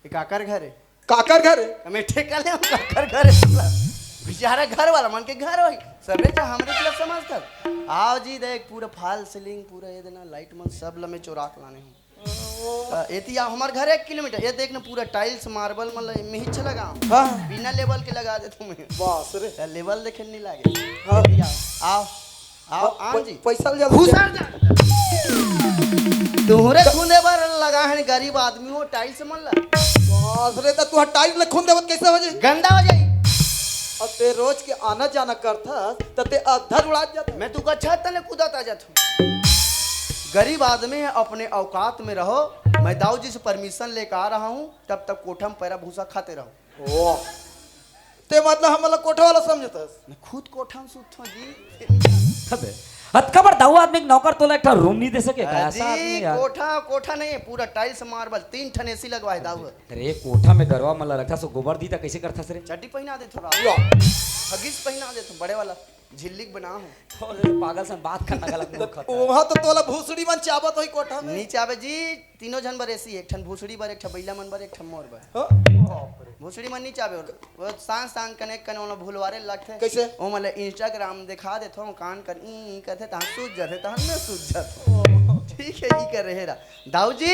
ये काकर घर है, काकर घर है। हमें ठेका ले काकर घर है साला। बेचारा घर वाला मन के घर होई सबे तो हमरे तरफ समझ कर आओ जी। देख पूरा फॉल सीलिंग पूरा ये देना लाइट मन सब लमे चोरा के लाने हूं। एतिया हमार घर 1 किलोमीटर ये देख ना पूरा टाइल्स मार्बल मतलब मिहिच लगा हाँ बिना लेवल के लगा दे तुम्हें। बस रे। लेवल देखे नहीं लागे। हाँ। आओ आओ आओ जी पैसा ले जा। घुसा जा तोहरे खुदे पर लगा है गरीब आदमी हो टाइल्स मन ला बस रे तो तू टाइल्स ले खून देवत कैसे हो जाई? गंदा हो जाई। अब ते रोज के आना जाना करता तो ते अधर उड़ा जाता। मैं तू का छत तले कूदाता जात हूँ। गरीब आदमी है अपने औकात में रहो। मैं दाऊ जी से परमिशन लेकर आ रहा हूँ तब तक कोठा में पैरा भूसा खाते रहो। ओ ते मतलब हम लोग कोठा वाला समझतस। मैं खुद कोठा में सूत हूँ जी। अबे हद खबर दाऊ आदमी के नौकर तोला एक रूम नहीं दे सके का ऐसा आदमी जी यार। कोठा कोठा नहीं है पूरा टाइल्स मार्बल 3 ठन एसी लगवाए दाऊ। अरे कोठा में गरवा मला रखा सो गोबर दी था कैसे करता सरे? चड्डी पहना दे थोड़ा या हगिस पहना दे तो बड़े वाला झिल्लिक बना हूँ। पागल सन बात करना गलत मुंह खाता है। वहां तो तोला भूसड़ी मन चाबत होई कोठा में। नीचे आवे जी तीनों जन बर एसी एक ठन भूसड़ी बर एक ठन बैला मन बर एक ठन मोर बर। हाँ? भूसड़ी मन नीचे आवे वो सांग सांग कनेक्ट करने वाला भूलवारे लगते कैसे? ओ मतलब इंस्टाग्राम दिखा देते हो कान कर ई कहते तहां सूझ जाते तहां न सूझ जाते। ठीक है ई कर रहे रा दाऊ जी।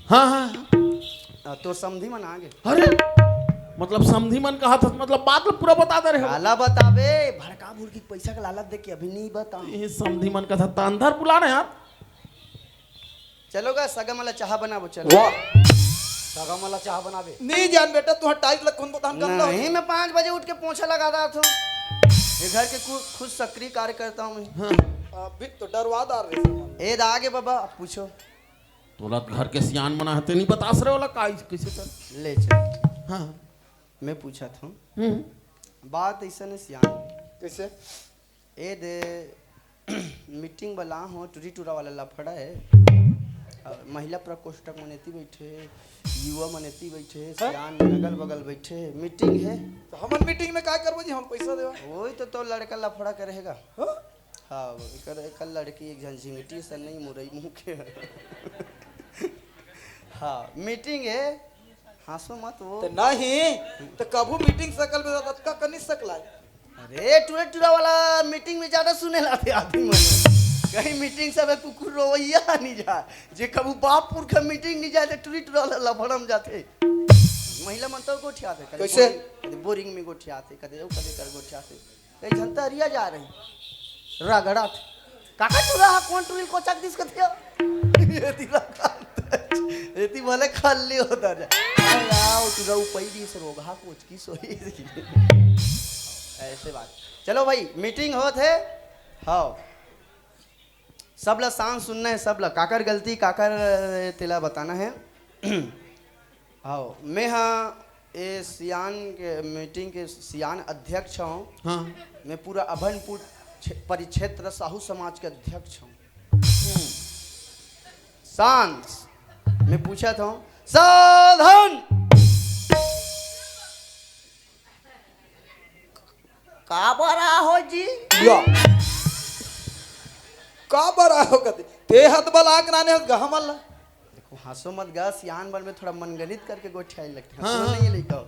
हाँ हाँ तो समधी मन आगे अरे मतलब समधी मन कहा था मतलब बात पूरा बता दे रहे हो। काला बतावे भड़का भुड़की पैसा का लालच दे के अभी नहीं बता। ये समधी मन का था तो अंदर बुलाना यार। चलोगा सगम वाला चाह बनाबो चलो। वाह सगा मला चाह बनावे। नहीं जान बेटा तू टाइल्स ले खून बतान गंदा नहीं मैं 5 बजे उठ के पोछा लगा रहा था। ये घर के खुद सक्रिय कार्य करता हूँ मैं। अभी तो डरवादार रे। ए आगे बाबा आप पूछो। तोला घर के सियान बना है नहीं बता रहे वाला का कैसे कर। ले चल हाँ मैं पूछा था हम्म बात ऐसा नहीं सियान कैसे? ए दे मीटिंग वाला हो टूरी टूरा वाला लफड़ा है। महिला प्रकोष्ठक मनेती बैठे युवा मनेती बैठे सियान अगल बगल बैठे मीटिंग है। तो हमन मीटिंग में का करबो जी? हम पैसा देवा। वही तो लड़का लफड़ा करेगा। हाँ? हाँ कल लड़की एक जन झिंगटी से नहीं मुरई मुँह के। हाँ मीटिंग है हंसो मत वो। तो नहीं तो कबू मीटिंग सकल में जाता का कनी सकला। अरे टूरे टूरा वाला मीटिंग में ज्यादा सुने लाते आदमी मन कहीं मीटिंग सब है कुकुर रोवैया नहीं जा जे कबू बापपुर का मीटिंग नहीं जाते टूरी टूरा वाला लफड़म जाते। महिला मन तो गोठियाते कैसे? बोरिंग में गोठियाते कदे कर गोठियाते कई जनता अरिया जा रहे रगड़ा काका टूरा कौन टूरिल को चक दिस कथिया एती रखा एती भले खाली होता जा आओ टूरा पैदी से रोगा कोच की सोई ऐसे बात। चलो भाई मीटिंग होत है। हाँ सब ला सांग सुनना है सब ला काकर गलती काकर तिला बताना है। हाँ मैं हाँ ये सियान के मीटिंग के सियान अध्यक्ष हूँ। हाँ मैं पूरा अभनपुर परिक्षेत्र साहू समाज के अध्यक्ष हूँ। शांत मैं पूछा था साधन का बरा हो जी? या का बरा हो कते ते हद बलाक नाने हद गहमल। देखो हंसो मत गा सियान बन में थोड़ा मनगणित करके गोठियाई लगते हैं। हाँ, हंसो हाँ। नहीं लिखो।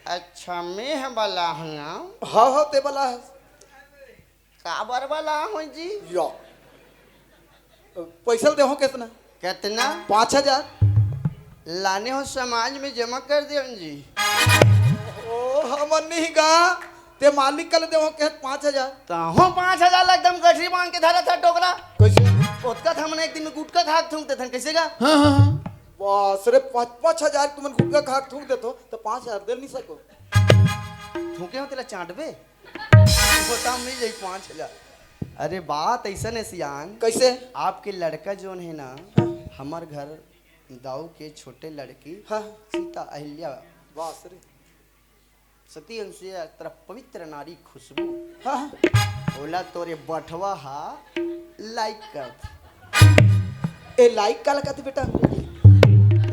अच्छा मैं बला हूँ हाँ हाँ ते बला है। का बर बला हूँ जी? या पैसा दे हो कितना? कितना 5000 लाने हो समाज में जमा कर दे जी। ओ हमन नहीं गा ते मालिक कल दे हो के 5000 ताहो 5000 एकदम गठरी मांग के धरा था टोकरा। कैसे? उसका था हमने एक दिन में गुटका खाक थूकते थे कैसे गा? हाँ हाँ हाँ बस रे 5000 तुमन गुटका खा थूक देतो तो 5000 दे नहीं सको। थूके हो तेरा चाटबे होता मिल जाई 5000। अरे बात ऐसा है सियान कैसे? आपके लड़का जो है ना हमार घर दाऊ के छोटे लड़की हाँ सीता अहिल्या बस रे। सती अनुसुईया तरह पवित्र नारी खुशबू हाँ ओला तोरे बटवा हा लाइक कर ए लाइक काला कहते बेटा?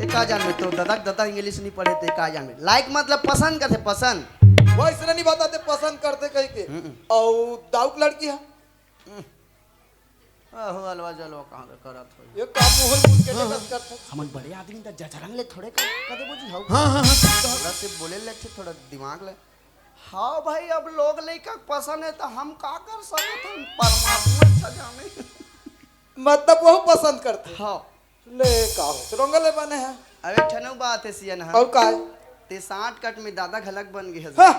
एक आ जान में तो दादा इंग्लिश नहीं पढ़े थे का जान में लाइक मतलब पसंद करते पसंद। वो इसने नहीं बताते पसंद करते कहीं के। और दाऊक लड़की है आहो अलवा जलवा कहाँ के करत हो ये काम मोहल मुझ के जगत करता हमन बड़े आदमी त जजरंग ले थोड़े कदे बुझी हाउ हाँ हाँ हाँ थोड़ा से बोले ले थोड़ा दिमाग ले हाँ भाई अब लोग लइका पसंद है तो हम का कर सकत हम परमात्मा अच्छा जाने मतलब वो पसंद करते हाँ ले का हो रंगले बने हैं अबे ठनऊ बात है सियन और का है ते 60 कट में दादा घलक बन गए हाँ।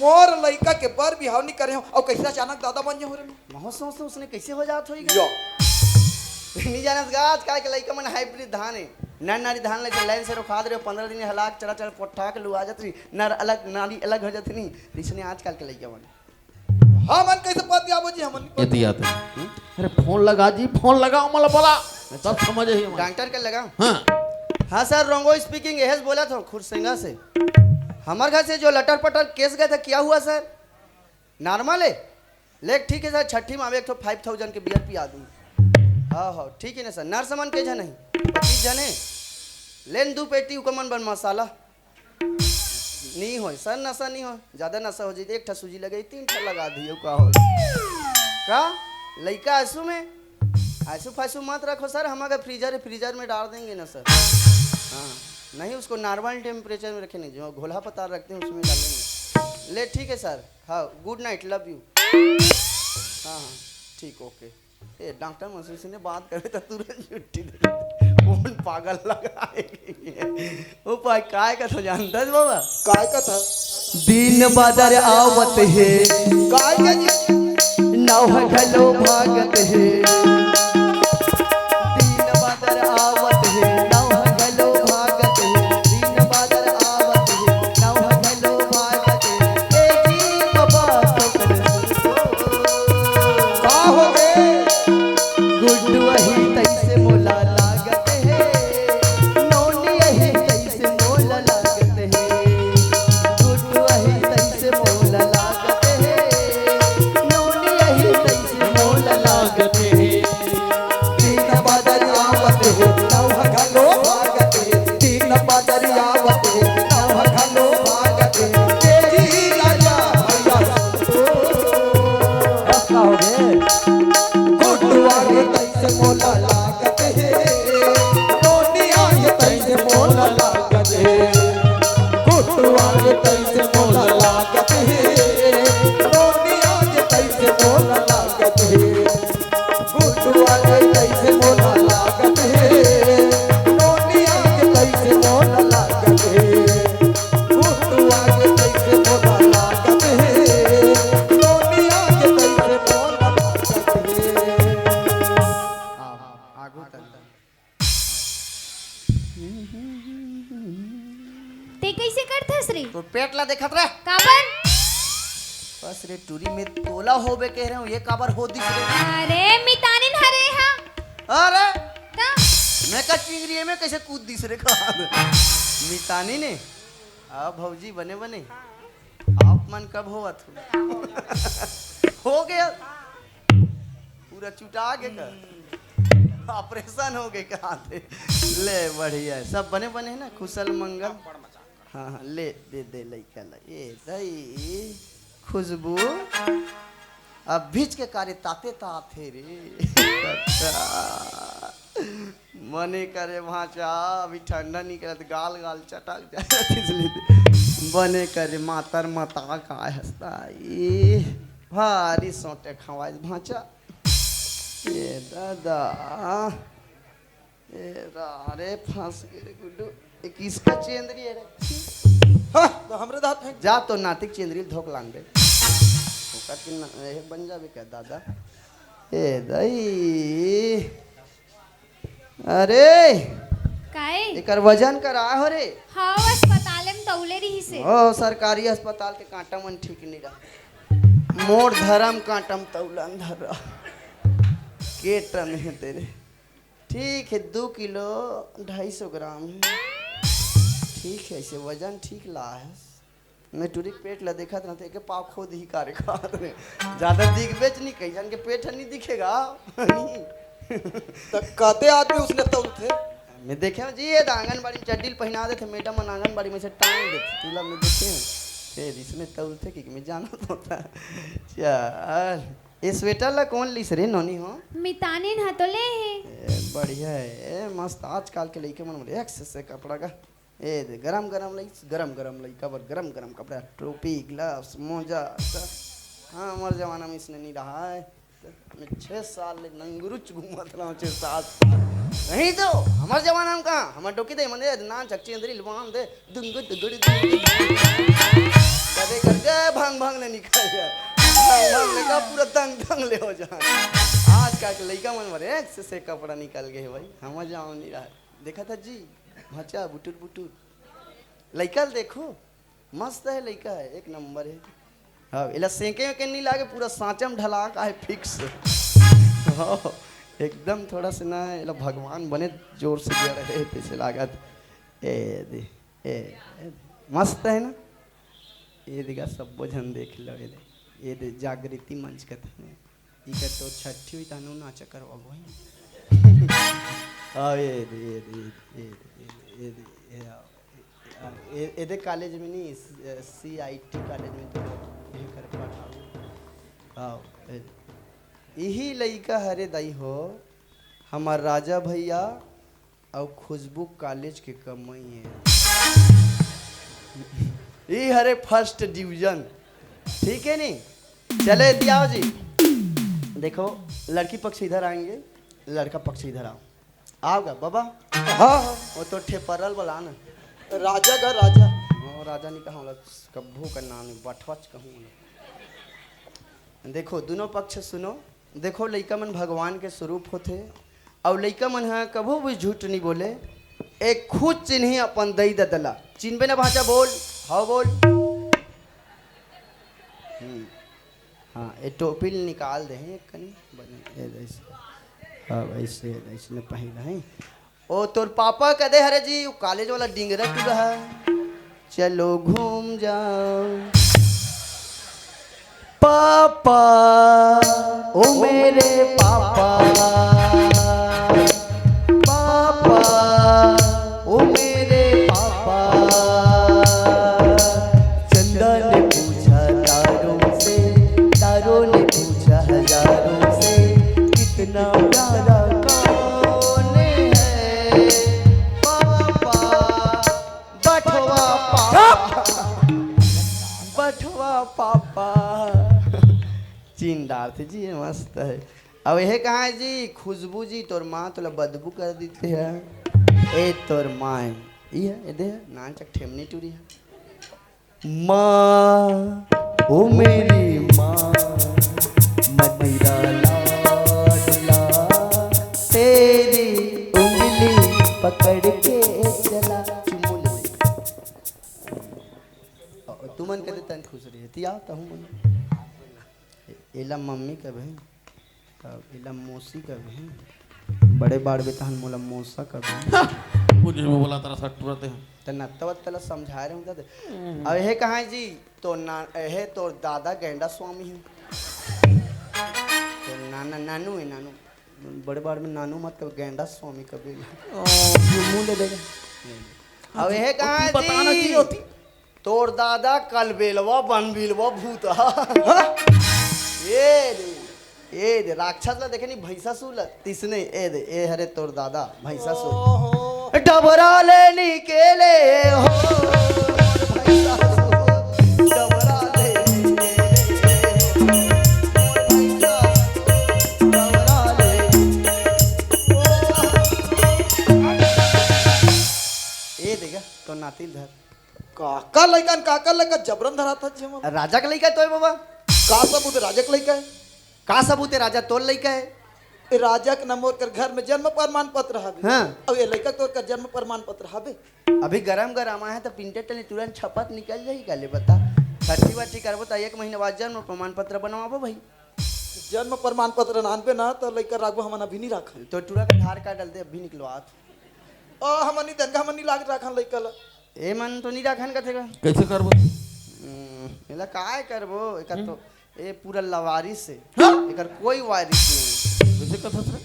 मोर लइका के बर बिहाव नहीं करे हो और कैसे अचानक दादा बन जे हो रे बहुत सोच से उसने कैसे हो जात होई यो नहीं जानत गाज काय के लइका मन हाइब्रिड धान है नर नारी धान ले लाइन से रोका दे 15 दिन हलाक चढ़ा चढ़ पोठा के लुआ जाती नर अलग नारी अलग हो जाती नहीं इसने आजकल के लइका मन हाँ मन कैसे पद दिया जी हमन ये आते अरे फोन लगा जी फोन लगाओ मला बोला सब समझ ही डॉक्टर के लगा हाँ हाँ सर रोंगो स्पीकिंग यह बोला था खुरसिंगा से हमारे घर से जो लटर पटर केस गए थे क्या हुआ सर नॉर्मल है लेक ठीक है सर छठी में एक तो 5000 के बियर पिया दूँ हाँ हाँ ठीक है ना सर नर सामान के जने 25 जने लेन 2 पेटी उकमन बन मसाला नहीं हो सर नशा नहीं हो ज़्यादा नशा हो जाए 1 ठा सूजी लगे 3 ठा लगा दियो का हो का लइका आंसू में आंसू फांसू मत रखो सर हम अगर फ्रीजर में डाल देंगे ना सर हाँ नहीं उसको नॉर्मल टेम्परेचर में रखेंगे जो घोला पतार रखते हैं उसमें डालेंगे ले ठीक है सर हाँ गुड नाइट लव यू हाँ हाँ ठीक ओके ए डॉक्टर मसूसी ने बात करे तो तुरंत छुट्टी दे कौन पागल लगाएंगे वो पाई काय का तो जानता है बाबा काय का था दिन बादर आवत है काय का जी नाव घलो भागत है दिन बादर आवत है नाव घलो भागत है दिन बादर आवत है नाव घलो भागत है ए जी बाबा का हो गए गुड्डू वही तैसे मोला लागत है नौनी यही तैसे मोला लागत है गुड्डू वही तैसे मोला लागत है नौनी यही तैसे मोला लागत है तीन बादल आवत है नव घलो भागत है तीन बादल आवत है नव घलो भागत है तेरी राजा भैया का हो गए गुड्डुआ के कैसे मोला लागत है नोनिया के कैसे मोला लागत है गुड्डुआ के कैसे मोला लागत है नोनिया के कैसे मोला लागत है गुड्डुआ के कैसे मोला लागत है नोनिया के कैसे मोला लागत है गुड्डुआ के कैसे मोला लागत है नोनिया के कैसे मोला लागत है आगू तक ते कैसे करते श्री तो पेट ला देखत रहे काबर बस रे टूरी में तोला होबे कह रहे हूँ ये काबर हो दिस रे अरे मितानिन हरे हा अरे का मैं का चिंगरी में कैसे कूद दिस रे का मितानी ने आ भौजी बने बने आप मन कब होवा तू हो गया पूरा चुटा के का ऑपरेशन हो गए कहाँ थे ले बढ़िया है। सब बने बने हैं ना कुशल मंगल हाँ हाँ ले दे दे लइका ला ये दई खुशबू अब बीच के कार्य ताते ताते रे मने करे भाचा अभी ठंडा निकलत गाल गाल चटक जाए इसलिए बने करे मातर मता का हंसता ये भारी सोटे खवाई भाचा ये दादा ये अरे फंस गए रे गुड्डू ये किसका चेंदरी है रे हाँ तो हमरे दांत फेंक जा तो नातिक चेंदरी धोक लांग दे ओकर के ये बन जाबे क्या दादा ए दई अरे काय एकर वजन करा हो रे हाँ अस्पताल में तौले रही से ओ सरकारी अस्पताल के कांटा मन ठीक नहीं रहा मोर धर्म कांटम तौलन धर के टन है तेरे ठीक है 2 किलो 250 ग्राम है ठीक है इसे वजन ठीक ला है मैं टूरी पेट ला देखा था एक पाव खो दी कार्य खा रहे ज्यादा दिख बेच नहीं कहीं जान के पेट नहीं दिखेगा तो कहते आदमी उसने तौल थे मैं देखे जी ये आंगनबाड़ी में चड्डी पहना देते मैडम मन आंगनबाड़ी में से टांग देते तुला में देखे फिर इसमें तौल थे कि मैं जाना होता चल ये स्वेटर ला कौन लिस रे नोनी हो? मितानी ना तो ले है बढ़िया है मस्त आजकल के लइके मन एक से कपड़ा का ए दे गरम गरम लइका पर गरम गरम कपड़ा टोपी ग्लव्स मोजा हाँ हमारे जमाना में इसने नहीं रहा है मैं 6 साल ले नंगरुच घूमत रहा हूँ 6 साल नहीं तो हमारे जमाना में कहाँ हमारे टोकी दे मंदे ना चक्ची अंदर लुबान दे दुंगु दुगुड़ी कदे करके भांग भांग ने निकल गया भांग भांग ने का पूरा तंग तंग ले हो जा आज का लइका मन मरे से कपड़ा निकल गए भाई हमारे जमाना नहीं रहा देखा था जी भाचा बुटुर बुटुर लइका देखो मस्त है लइका है एक नंबर है हाँ इला सेंके के नहीं लागे पूरा सांचम ढला का है फिक्स हाँ एकदम थोड़ा सा ना इला भगवान बने जोर से दिया रहे पैसे लागत ए मस्त है ना ये दिखा सब भजन देख लो ये दे जागृति मंच का था ये का तो छठी हुई तानू नाच करवा भाई हाँ ये कॉलेज में नहीं CIT कॉलेज में तो यही कर पढ़ाओ हाँ यही लइका हरे दाई हो हमार राजा भैया और खुशबू कॉलेज के कमाई है ये हरे फर्स्ट डिवीजन ठीक है नहीं चले दियाओ जी देखो लड़की पक्ष इधर आएंगे लड़का पक्ष इधर आओ आओगा बाबा हाँ वो तो ठेपरल वाला ना राजा का राजा हाँ राजा नहीं कहूँ कब्बू का नाम है बठवच कहूँ देखो दोनों पक्ष सुनो देखो लइका मन भगवान के स्वरूप होते और लइका मन है कभू भी झूठ नहीं बोले एक खुद चिन्ही अपन दई ददला चिन्हबे ना भाषा बोल हाँ बोल हाँ ये टोपी निकाल दे एक कनी बने हाँ वैसे ऐसे पहला है ओ तोर पापा कदे हरे जी कॉलेज वाला डिंगरा क्यों रहा चलो घूम जाओ पापा ओ मेरे पापा पापा ओ मेरे पापा चंदा ने पूछा तारों ने पूछा हजारों से कितना प्यारा कौन है पापा बठवा पापा बठवा पापा चिंदार थे जी ये मस्त है अब यह कहाँ है जी खुशबू जी तोर माँ तोला बदबू कर देते है ए तोर माँ ये दे नाचक ठेमनी टूरी है माँ ओ मेरी माँ मदिरा लाडला तेरी उंगली पकड़ के चला चुम्बू ले तू मन कहते तन खुश रही थी आता हूँ मन एला मम्मी का बहन एला मौसी का बहन बड़े बाड़ बेतहन मोला मौसा का बहन मुझे में बोला तेरा सट रहते हैं तना तब तला समझा रहे हूँ दादा अब यह कहाँ है जी तो ना है तो दादा गेंडा स्वामी है तो नाना नानू है नानू बड़े बाड़ में नानू मत कब गेंडा स्वामी कभी मुँह ले देगा अब यह कहाँ है जी तोर दादा कलबेलवा बनबिलवा भूत ये दे राक्षस ला देखे नहीं भैंसा सूल तिसने ए दे ए हरे तोर दादा भैंसा सूल डबरा ले निकेले हो भैंसा सूल डबरा ले ए देगा तो नातिल धर काका लड़का जबरन धरा था जी हमन। राजा का लइका है तो बाबा का सबूत राजा का लड़का है का सबूत है राजा तोर लइका है ए राजा के नंबर कर घर में जन्म प्रमाण पत्र हवे हाँ। अब ये लड़का तोर का जन्म प्रमाण पत्र हवे अभी गरम गरम आया तो पिंटे टले तुरंत छपत निकल जाई काले बता खर्ची बाटी करबो तो 1 महीने बाद जन्म प्रमाण पत्र बनवाबो भाई जन्म प्रमाण पत्र नानबे ना तो लड़का राखबो हमन अभी नहीं राखल तो टूरा का धार कार्ड डाल दे अभी निकलवात हमन नहीं दनगा हमन नहीं लाग राखन लड़का ला ए मन तो नहीं राखन कथेगा कैसे करबो एला काय करबो एका तो ए पूरा लवारिस से एकर कोई वारिस नहीं कैसे कथा से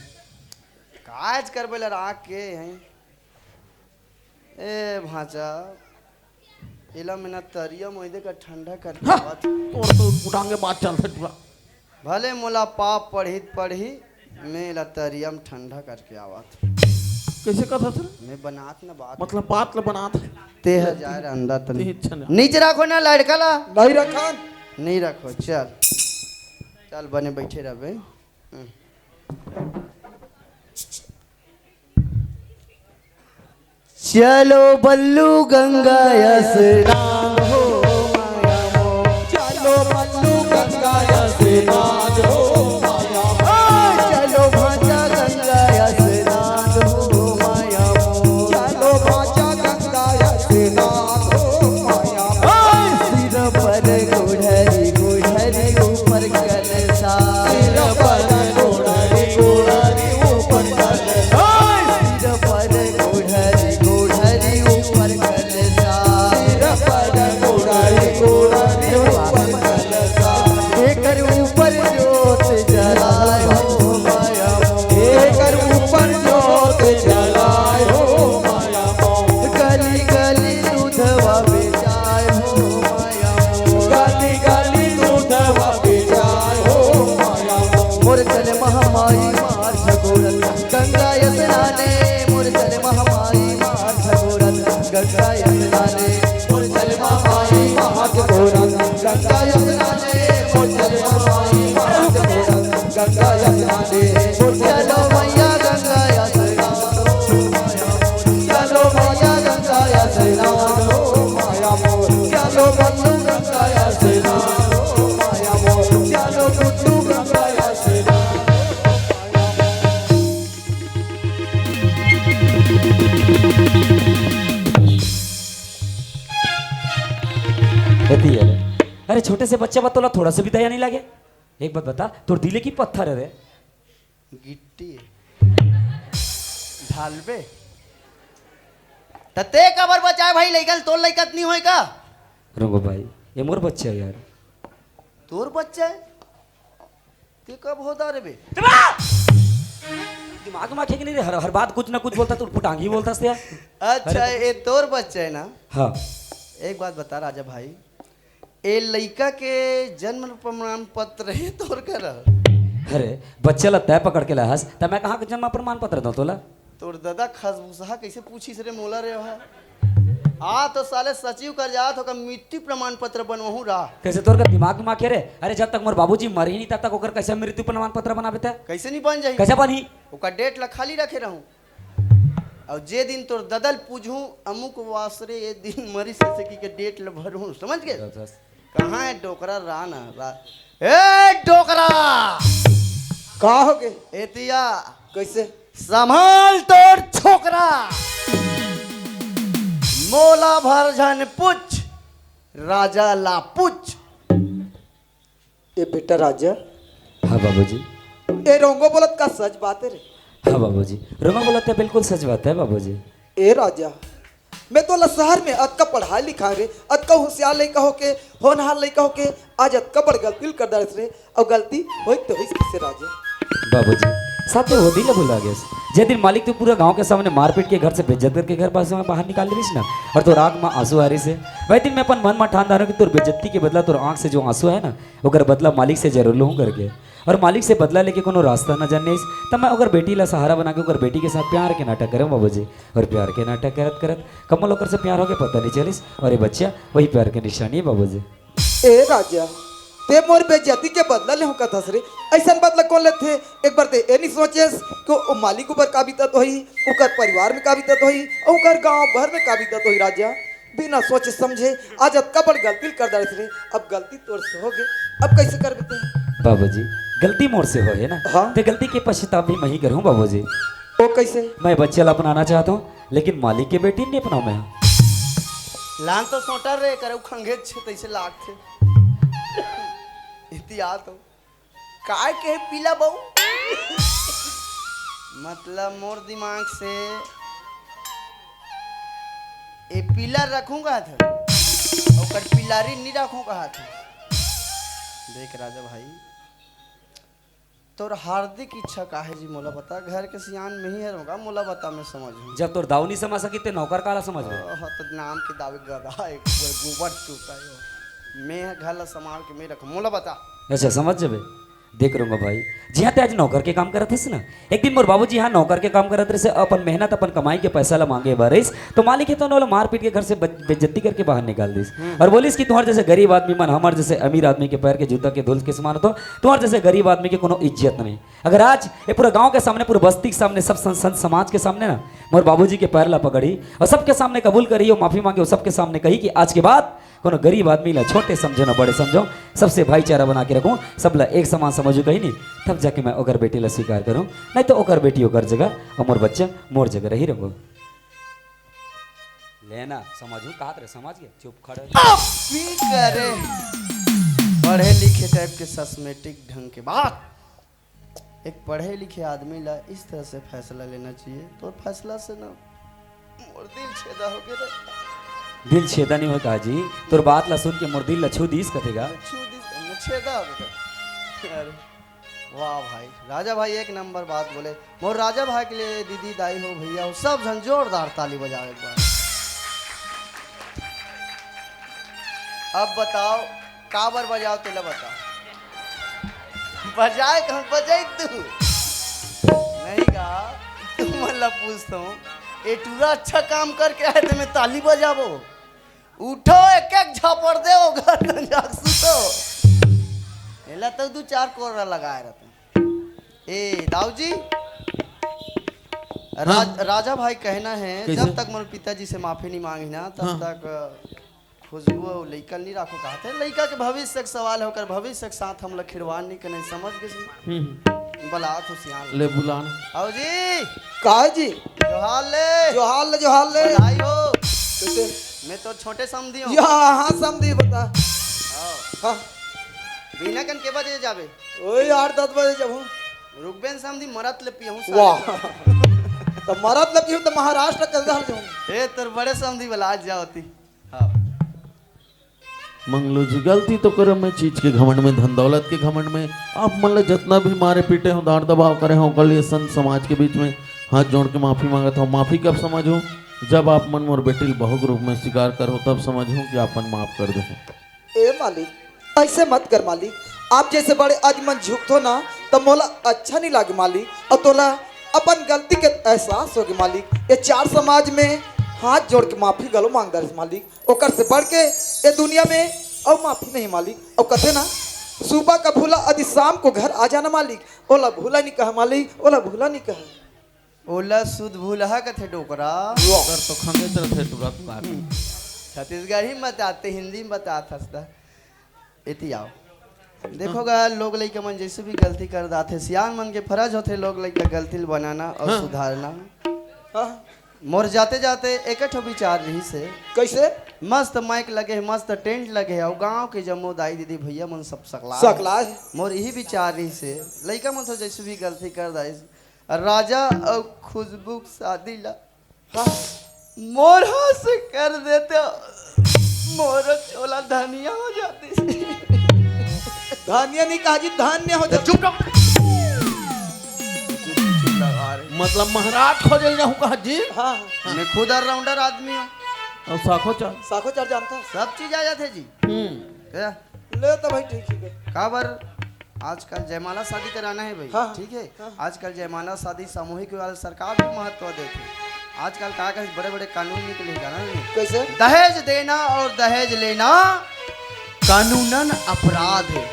काज करबे ला राख के हैं ए भाचा एला में ना तरिया मोइदे का ठंडा कर तोर तो उठांगे बात चल सकता भले मोला पाप पढ़ी मेरा तरियम ठंडा करके आवत कैसे कथा था मैं बनात ना बात मतलब बात ल बना था ते हजार अंदर तन ते इच्छा नहीं। नीचे रखो ना लड़का ला नहीं रखा नहीं रखो चल चल बने बैठे रहे चलो बल्लू गंगा स्नान हो माया मोह। चलो मल्लू गंगा स्नान हो माया चलो भाजा गंगा स्नान हो माया मोह। चलो भाजा गंगा स्नान हो माया सिर पर गोढ़री गोढ़री ऊपर कलसा सिर पर गोड़री गोड़री ऊपर कलसा सिर पर गोढ़री गोढ़री ऊपर कलसा सिर पर गोड़री गोड़री ऊपर कलसा एकर ऊपर जोत जलाए हो माया मोह। एकर ऊपर जोत जलाए हो माया मोह गली गली दूधवा बेचाए हो माया मोह। गली गली दूधवा बेचाए हो माया मोह मोर चले महामाई मार झगोरत गंगा स्नाने मोर चले महामाई मार झगोरत गंगा स्नाने मोर चले महामाई हाथ घोरन गंगा स्नाने मोर चले महामाई हाथ घोरन गंगा स्नाने मोर चलो मैया गंगा स्नान चलो भैया गंगा स्नान हो माया मोर चलो बल्लू गंगा स्नान हो माया मोर चलो गुड्डू गंगा स्नान होती है। अरे छोटे से बच्चा बा तोला थोड़ा सा भी दया नहीं लगे। एक बात बता, तोर दिले की पत्थर है रे। गिट्टी ढालबे तते कबर बचाए भाई लइकन तोर लइकत नहीं होय का रंगो भाई ये मोर बच्चा है यार। तोर बच्चा है ते कब होता रे बे दिमाग में आखे कि नहीं रे, हर बात कुछ ना कुछ बोलता तू पुटांगी बोलता से यार। अच्छा ये तोर बच्चा है ना हाँ एक बात बता राजा भाई ए लइका के जन्म प्रमाण पत्र है तोर कर अरे बच्चा ला तय पकड़ के लाहस तब मैं कहाँ के जन्म प्रमाण पत्र दूं तोला। तोर दादा खसबुसहा कैसे पूछी रे मोला रे वहा आ तो साले सचिव कर जात हो का मृत्यु प्रमाण पत्र बनवहू रहा कैसे तोर का दिमाग में आखे रे। अरे जब तक मोर बाबूजी मर ही नहीं तब तक ओकर कैसे मृत्यु प्रमाण पत्र बनाबे ता कैसे नहीं बन जाई कैसे बनी। ओका डेट ला खाली रखे रहूं और जे दिन तोर ददल पूछूं अमुक वासरे ये दिन मरी से की के डेट ल भरूं समझ गए कहाँ है डोकरा राना ए डोकरा कहा हो गए एतिया कैसे संभाल तोर छोकरा मोला भरझन पुछ राजा ला पुछ ये बेटा राजा हाँ बाबूजी। ये रोंगो बोलत का सच बात है रे हाँ बाबूजी रोमा बोलते बिल्कुल सच बात है बाबूजी। ए राजा मैं तो शहर में अत का पढ़ाई लिखा रे अत का होशियार लड़का हो के होनहार लड़का हो के आज अत का बड़ गलती कर दर्श रे और गलती होई तो होई किससे राजा बाबूजी साथ वो दिन भुला गया जे दिन मालिक तो पूरा गांव के सामने मारपीट के घर से बेइज्जत करके घर पास में बाहर निकाल रही ना और तो आंख में आंसू आ रही से वही दिन मैं अपन मन में ठान धारा कि तोर बेइज्जती के बदला तोर आंख से जो आंसू है ना ओकर बदला मालिक से जरूर लूँ करके और मालिक से बदला लेके कोनो रास्ता न जाने तब मैं अगर बेटी ला सहारा बना के ओकर बेटी के साथ प्यार के नाटक करूँ बाबूजी। और प्यार के नाटक करत करत कमल ओकर से प्यार हो के पता नहीं चलिस और ये बच्चा वही प्यार के निशानी है बाबूजी। ए राजा ते मोर बेइज्जती के बदला ले का था रे ऐसा बदला कौन ले थे एक बार ते ए नहीं सोचेस कि ओ मालिक ऊपर का बीतत होई ओकर परिवार में का बीतत होई और ओकर गांव भर में का बीतत होई राजा बिना सोचे समझे आज अतका बड़ गलती कर दर्श रे अब गलती तोर से हो गई अब कैसे कर बेते बाबूजी गलती मोर से हो है ना हाँ। तो गलती के पश्चाताप भी मैं ही करूँ बाबूजी। ओ कैसे मैं बच्चे ला अपनाना चाहता हूँ लेकिन मालिक के बेटी नहीं अपनाऊ मैं। लान तो सोटर रे करे खंगेत छे तैसे लाग थे इतिहास हो काय के पीला बहु मतलब मोर दिमाग से ए पिलर रखूंगा था और पिलारी नहीं रखूंगा था। देख राजा भाई तोर हार्दिक इच्छा का है जी मोला बता घर के सियान में ही है होगा मोला बता मैं समझ जब तोर दाव नहीं समझ सकी ते नौकर काला समझ में। तो नाम के दावे गधा एक गोबर चूता है मैं घर ला संभाल के मैं रख मोला बता। अच्छा समझ जबे देख रहूंगा भाई जी हाँ ते आज नौकर के काम करत थे ना। एक दिन मोर बाबूजी यहाँ नौकर के काम करत रहे से अपन मेहनत अपन कमाई के पैसा ला मांगे बारिश तो मालिक है तो नोला मार पीट के घर से बेइज्जती करके बाहर निकाल दिस और बोलिस कि तुम्हारे जैसे गरीब आदमी मन हमारे जैसे अमीर आदमी के पैर के जूता के धूल के समान हो तो तुम्हारे जैसे गरीब आदमी के कोनो इज्जत नहीं। अगर आज ये पूरा गांव के सामने पूरे बस्ती के सामने सब संत समाज के सामने ना मोर बाबूजी के पैर ला पकड़ी और सबके सामने कबूल करी और माफी मांगे और सबके सामने कही कि आज के बाद कोनो गरीब आदमी ला छोटे समझो ना बड़े समझो सबसे भाईचारा बना के रखूं सब ला एक समान समझू कहीं नहीं तब जाके मैं ओकर बेटी ला स्वीकार करूं नहीं तो ओकर बेटी ओकर जगह और मोर बच्चा मोर जगह रही रहूंगा। लेना समझू कहा रे समझ गए चुप खड़े की करे पढ़े लिखे टाइप के सस्मेटिक ढंग के बात। एक पढ़े लिखे आदमी ला इस तरह से फैसला लेना चाहिए तो फैसला से ना मोर दिल छेदा हो गया। दिल छेदा नहीं होता जी तोर बात ला सुन के मोर दिल ला छू दीस कथेगा छेदा हो गया। अरे वाह भाई राजा भाई एक नंबर बात बोले। मोर राजा भाई के लिए दीदी दाई हो भैया हो सब जन जोरदार ताली बजाओ एक बार। अब बताओ काबर बजाओ तेला बताओ बजाए कहाँ बजाई तू नहीं कहा तुम मतलब पूछता हूँ ये टूरा अच्छा काम करके आए थे मैं ताली बजाबो उठो एक एक झापड़ दे घर न जाग सुतो एला तक दो चार कोरा लगाए रहते। ए दाऊ जी राजा भाई कहना है जब तक मोर पिताजी से माफी नहीं मांगी ना तब तक खुशबू लड़का नहीं राखो कहा थे। लड़का के भविष्य का सवाल होकर भविष्य के साथ हम लोग खिलवाड़ नहीं करने समझ गए बला तो सियान ले बुलाना आओ जी कहा जी जोहार ले जोहार ले बधाई हो। कैसे मैं तो छोटे समझी हूँ। या हाँ समझी बता हाँ बिना कन के बजे जाबे वही 8-10 बजे जब हूँ रुकबेन समझी मरत ले पियहूँ वाह तो मरद लगी हूँ तो महाराष्ट्र कल दहल जाऊँ ए तेरे बड़े समझी वाला आज जाओती। हाँ मंगलू जी गलती तो करो मैं चीज के घमंड में धन दौलत के घमंड में आप मतलब जितना भी मारे पीटे हो दाड़ दबाव करे हो कल ये संत समाज के बीच में हाथ जोड़ के माफी मांगता हूँ। माफी कब समझो जब आप मन मोर बेटी बहु रूप में स्वीकार करो तब समझो कि आपन माफ कर दो। ए मालिक ऐसे मत कर मालिक आप जैसे बड़े आज मन झुकतो ना तब मोला अच्छा नहीं लागे मालिक और तोला अपन गलती के एहसास होगी मालिक। ये चार समाज में हाथ जोड़ के माफी गलो मांगदा रहे मालिक ओकर से बढ़ के ये दुनिया में और माफी नहीं मालिक। और कहते ना सुबह का भूला यदि शाम को घर आ जाना मालिक ओला भूला नहीं कहा मालिक ओला भूला नहीं कहा ओला सुध भूलहा कथे डोकरा कर तो खंगे तरह थे तुरंत मार छत्तीसगढ़ी में बताते हिंदी में बताता हंसता इति आओ देखोगा लोग लइका मन जैसे भी गलती कर दाते सियान मन के फर्ज होते लोग लइका गलती बनाना और सुधारना। हाँ मोर जाते जाते एक विचार रही से कैसे मस्त माइक लगे मस्त टेंट लगे और गांव के जम्मो दाई दीदी भैया मन सब सकला है मोर यही विचार रही से लइका मन तो जैसे भी गलती कर दाई राजा और खुशबू शादी ला हाँ मोर हाथ से कर देते मोर चोला धनिया हो जाती। धान्य नहीं कहा जी धान्य हो जाए चुप मतलब महाराज खोजल जाऊँ कहा जी हाँ मैं खुद ऑलराउंडर आदमी हूँ और साखो चाल साखो चार जानता सब चीज आ जाते जी क्या ले तो भाई ठीक है काबर आजकल जयमाला शादी कराना है भाई हाँ, ठीक है हाँ। आजकल जयमाला शादी सामूहिक वाला सरकार भी महत्व देती है। आजकल कागज बड़े बड़े कानून निकले जाना नहीं कैसे दहेज देना और दहेज लेना कानूनन अपराध है।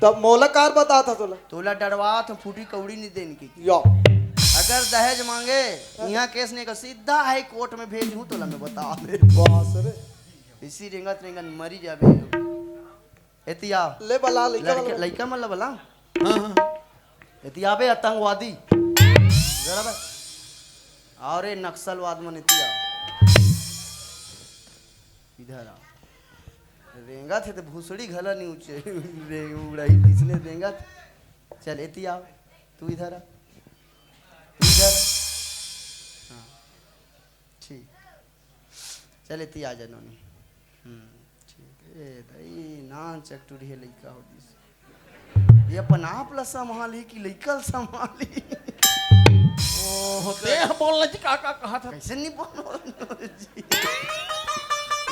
तब मौलकार बता था तोला तोला डरवा तो फूटी कौड़ी नहीं देने की या अगर दहेज मांगे यहाँ केस नहीं कर सीधा हाई कोर्ट में भेज हूँ तोला मैं बता दे बस रे इसी रेंगत रेंगत मरी जाबे एतिया ले बला लइका लड़के वाला। लड़का मतलब बला हाँ हाँ एतिया बे आतंकवादी जरा बे और ये नक्सलवाद में एतिया इधर आ रेंगा थे तो भूसड़ी घला नहीं ऊंचे रे उड़ाई किसने रेंगा चल एतिया तू इधर आ तू इधर हाँ ठीक चल एतिया आ जा नोनी ठीक है दाई ना चकटुरी है लइका हो दिस ये अपन आप ला संभाली कि लइका संभाली ओह देह बोलने जी का कहा था कैसे नहीं बोलो जी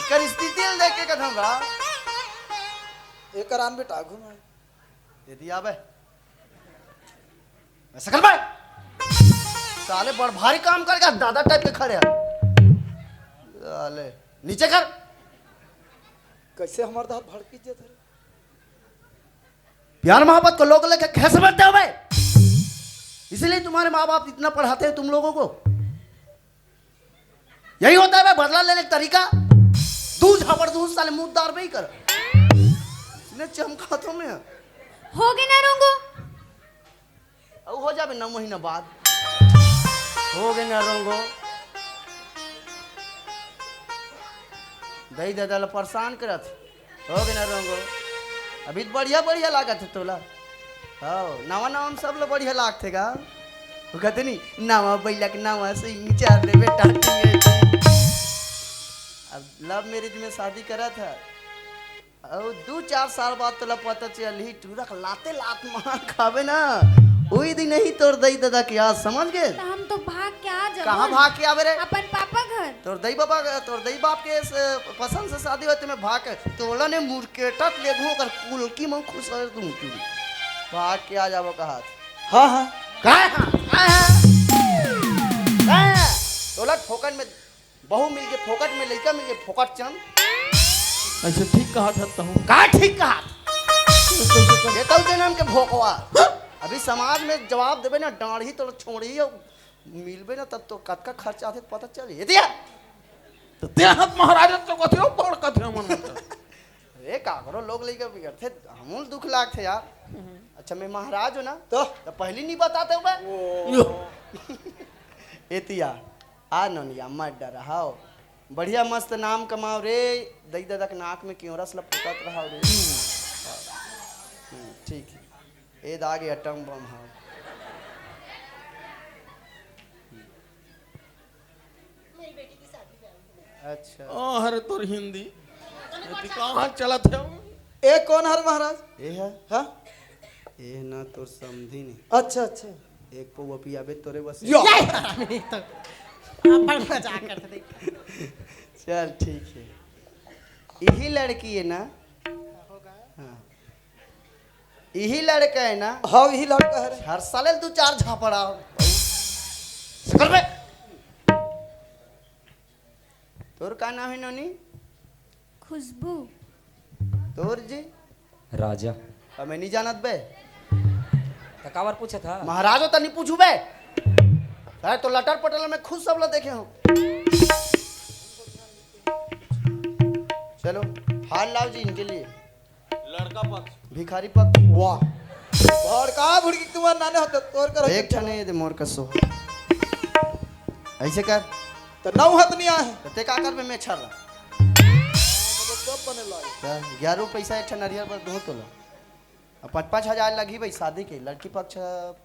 इकर स्थिति देख के कथम बा एक रान बेटा घुमा यदि आवे ऐसा कर बे साले बड़ भारी काम करेगा दादा टाइप के खड़े हैं साले नीचे कर कैसे हमारे दांत भड़की जाते हैं? प्यार मोहब्बत को लोग लेके कैसे समझते हो बे इसलिए तुम्हारे माँ बाप इतना पढ़ाते हैं तुम लोगों को यही होता है बे बदला लेने का तरीका दूध झापड़ दूध साले मुंहदार में ही कर इसने चमका तो में हो गई ना रोंगो अब हो जाए 9 महीना बाद हो गए ना रोंगो दही दादा ला परेशान करत हो गए ना रोंगो अभी तो बढ़िया बढ़िया लागत है तोला हाँ नवा नवा सब लोग बढ़िया लागते का वो कहते नहीं नवा बैला के नवा से चार ले बेटा अब लव मैरिज में शादी करा था और 2-4 साल बाद तोला पता चल ही टूरक लाते लात मार खावे ना वही दिन नहीं तोर दई दादा की आज समझ गए तो हम तो भाग के आ जाओ कहाँ भाग के आवे रे अपन पापा घर तोर दई बाप के पसंद से शादी होते में भाग के तोला ने मुर्केटत ले घो कर कुल की मन खुश है तुम तू भाग के आ जाबो कहा हाँ हाँ काहे तोला फोकट में बहू मिल के फोकट में लड़का मिल के फोकट चंद ऐसे ठीक कहा था हूँ का ठीक कहा ये तो के नाम के भोकवा अभी समाज में जवाब देबे ना डाढ़ी तो छोड़ी मिलबे ना तब तो कतका खर्चा आते पता चल ये दिया तो देहत महाराज तो कथे हो बड़ कथे मन में अरे का करो लोग लेके बिगड़ते हमूल दुख लाग थे यार अच्छा मैं महाराज हूं ना तो पहले नहीं बताते हो बे एतिया आ ननिया मत डर हाओ बढ़िया मस्त नाम कमाओ रे दई दादा के नाक में क्यों रस लपकत रहा रे ठीक है ए दागे अटम बम हाँ अच्छा ओ हरे तोर हिंदी ये कहाँ चलत है ए कौन हर महाराज? ए है हाँ ए ना तोर समझी नहीं अच्छा अच्छा एक पौवा पियाबे तोरे बस यो अपन मजाक करते देख चल ठीक है यही लड़की है ना हाँ यही लड़का है ना हाँ यही लड़का है हर साले 2-4 झापड़ा कर बे तोर का नाम है नोनी खुशबू तोर जी राजा हमें नहीं जानत बे तकावर पूछा था महाराजो तो नहीं पूछू बे अरे तो लटर पटल में खुद सब लोग देखे हो चलो हाल लाओ जी इनके लिए लड़का पक्ष भिखारी पक वाह भड़का भुड़की तुम्हार नाने होते तोर कर एक ठने ये दे मोर कसो ऐसे कर तो नौ हत नहीं आए तो ते का कर में मैं छर रहा सब बने लाए 11 पैसा एक ठन नरियर पर दो तोला अब 5-5 हजार लगी भाई शादी के लड़की पक्ष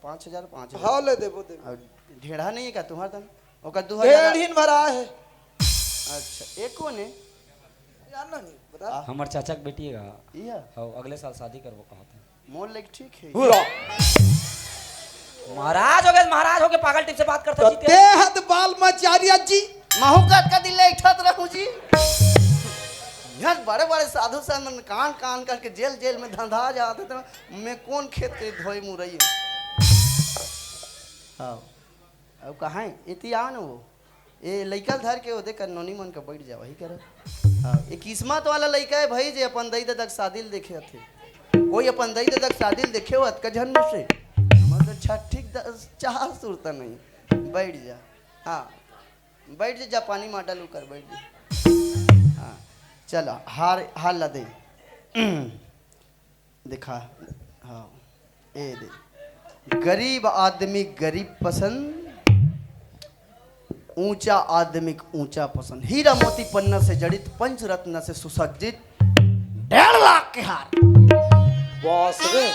5,000 हाँ ले देबो दे और ढेढ़ा नहीं है क्या तुम्हारा तन ओकर 2000 डेढ़ ही भरा है अच्छा एक को ने जाना नहीं बता हमार चाचा के बेटी है इया हाँ अगले साल शादी करबो कहा था मोर लेक ठीक है पूरा महाराज हो गए पागल टिप से बात करता तो जीते ते हद बाल मचारिया जी महूकत का दिल इठत रहूं जी यार बड़े बड़े साधु संत कान कान करके जेल जेल में धंधा जाते तो मैं कौन खेत के धोई मुरई हाँ अब कहाँ है इति आ न वो ये लइका धर के ओदे कर नोनी मन का बैठ जा वही कर हाँ ये किस्मत वाला लइका है भाई जे अपन दई ददक शादिल देखे थे कोई अपन दई ददक शादिल देखे होत का जन्म से हमर तो छठ ठीक चाह सुरता नहीं बैठ जा हाँ बैठ जा पानी में डालू कर बैठ जा हाँ चलो हार ला दे दिखा हाँ ए दे गरीब आदमी गरीब पसंद ऊंचा आदमी ऊंचा पसंद हीरा मोती पन्ना से जड़ित पंचरत्न से सुसज्जित 1.5 लाख के हार बॉस रे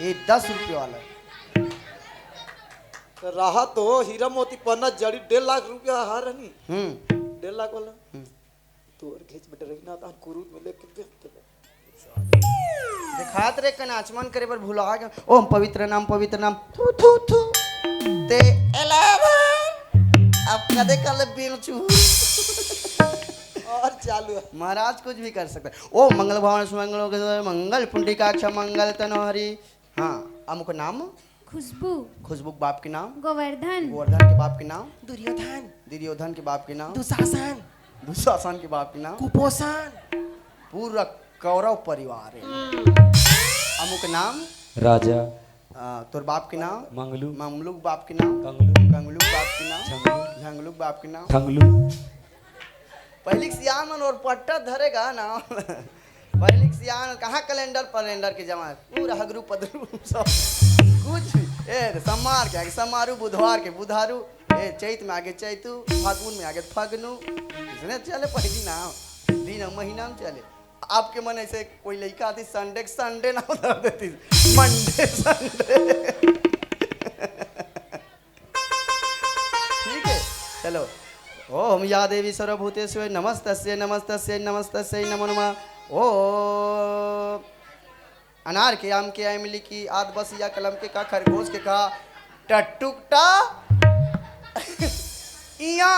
ये 10 रुपये वाला तो रहा तो हीरा मोती पन्ना जड़ी 1.5 लाख रुपया हार नहीं 1.5 लाख वाला तोर खींच बेटे रही ना तान कुरूद में लेके दिखात रे कन आचमन करे पर भुला गया ओम पवित्र नाम थू थू थू ते 11 अब कदे कल बेलचू और चालू है महाराज कुछ भी कर सकता है ओ मंगल भवन सुमंगलों के मंगल पुंडिकाक्ष मंगल तनोहरि हाँ अमु का नाम खुशबू खुशबू के बाप के नाम गोवर्धन गोवर्धन के बाप के नाम दुर्योधन, दुर्योधन के बाप के नाम दुशासन, दुशासन के बाप के नाम कुपोषण, पूरा कौरव परिवार है अमु का नाम राजा तोर बाप के नाम मंगलू ममलुक बाप के नाम कंगलू कंगलुक बाप के नाम झंगलू झंगलुक बाप के नाम ठंगलू पहली सियान मन और पट्टा धरेगा ना पहली सियान कहाँ कैलेंडर के जमा पूरा हगरू पदरू सब कुछ ए समार के आगे समारू बुधवार के बुधारू ए चैत में आगे चैतु फागुन में आगे फगनु इसने चले पहली नाम दिन और महीना में चले आपके मन ऐसे कोई लड़का आती संडे ना उधर देती मंडे संडे ठीक है चलो ओम या देवी सर्वभूतेषु नमस्तस्यै नमस्तस्यै नमस्तस्यै नमो नमः ओ अनार के आम के इमली की आद बस या कलम के का खरगोश के का टट्टुकटा इया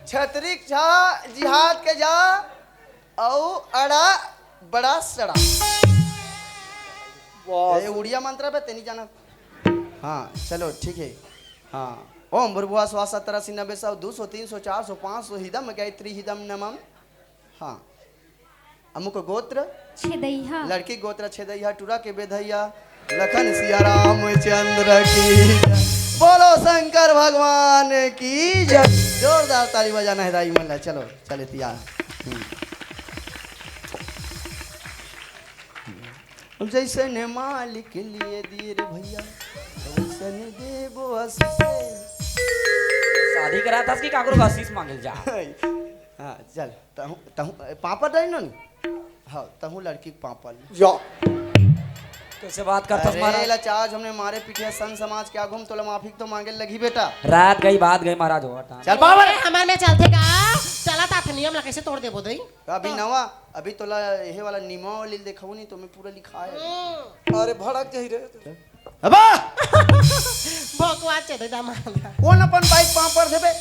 छतरी छा जिहाद के जा औ अड़ा बड़ा सड़ा ये उड़िया मंत्र पे तेनी जाना हाँ चलो ठीक है हाँ ओम भूर्भुवः स्वः 70 80 90 100 200 300 400 500 हिदम गायत्री हिदम नमम हाँ अमुक गोत्र छेदैया लड़की गोत्र छेदैया टूरा के बेधैया लखन सिया रामचंद्र की बोलो शंकर भगवान की जय जोरदार ताली बजाना है दाई मल्ला चलो चले तैयार अब जैसे ने मालिक लिए दिए रे भैया वैसे ने देबो आशीष शादी करा था कि काकरो का आशीष मांगल जा हाँ चल तहु तहु पापा डाल नो हाँ तहु लड़की के पापा कैसे बात करता अरे महाराज लाचाज हमने मारे पीछे सन समाज के आगुम तो माफी तो मांगे लगी बेटा रात गई बात गई महाराज हो चल पापा हमारे में चलते का चला था नियम ला कैसे तोड़ दे बोदई अभी नवा अभी तोला यही वाला निमा वाली देखो नहीं तो मैं पूरा लिखा है अरे भड़क जाई रे अबा भगवान चले दामादा कौन अपन बाइक पापर देबे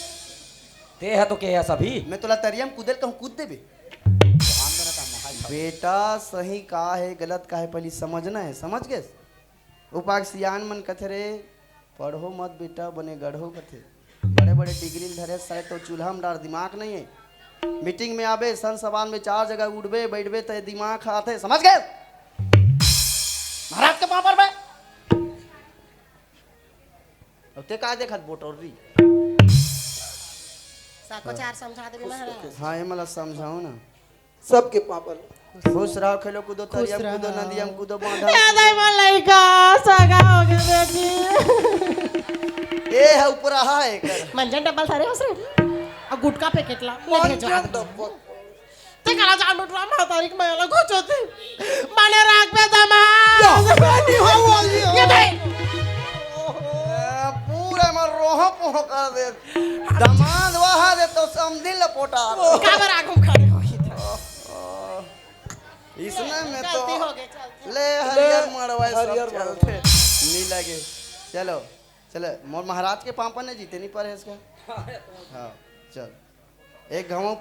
ते है तो के है सभी मैं तोला तरियम कूदल कहूं कूद देबे बेटा सही का है गलत का है पहले समझना है समझ गए उपाक सियान मन कथे रे पढ़ो मत बेटा बने गढ़ो कथे बड़े बड़े डिग्री धरे सारे तो चूल्हा में डार दिमाग नहीं है मीटिंग में आबे सन सवाल में 4 जगह उठबे बैठबे तो दिमाग खाते समझ गए महाराज के पापर में अब ते का देखत बोटोरी साको चार समझा दे महाराज हाँ ये मला समझाओ ना सबके पापा खुश रहो खेलो कूदो तरियम कूदो नदियम कूदो बांधा याद है मन लड़का सगा हो गया बेटी ए है ऊपर रहा है कर मंजन डब्बल सारे हंस रहे अब गुटका पैकेट ला ले जो ते कला जान उठ रहा मा तारीख में अलग हो चोती माने राग पे दमा ये भाई पूरा में रोह पोह कर दे दमाद वहा दे तो समझी लपोटा काबर आगू खड़े हो इसमें में गलती हो तो गई चल ले हरियर मरवाए हरियर सब चलते नहीं लगे चलो चलो मोर महाराज के पापा ने जीते नहीं पर है इसका हाँ चल एक गाँव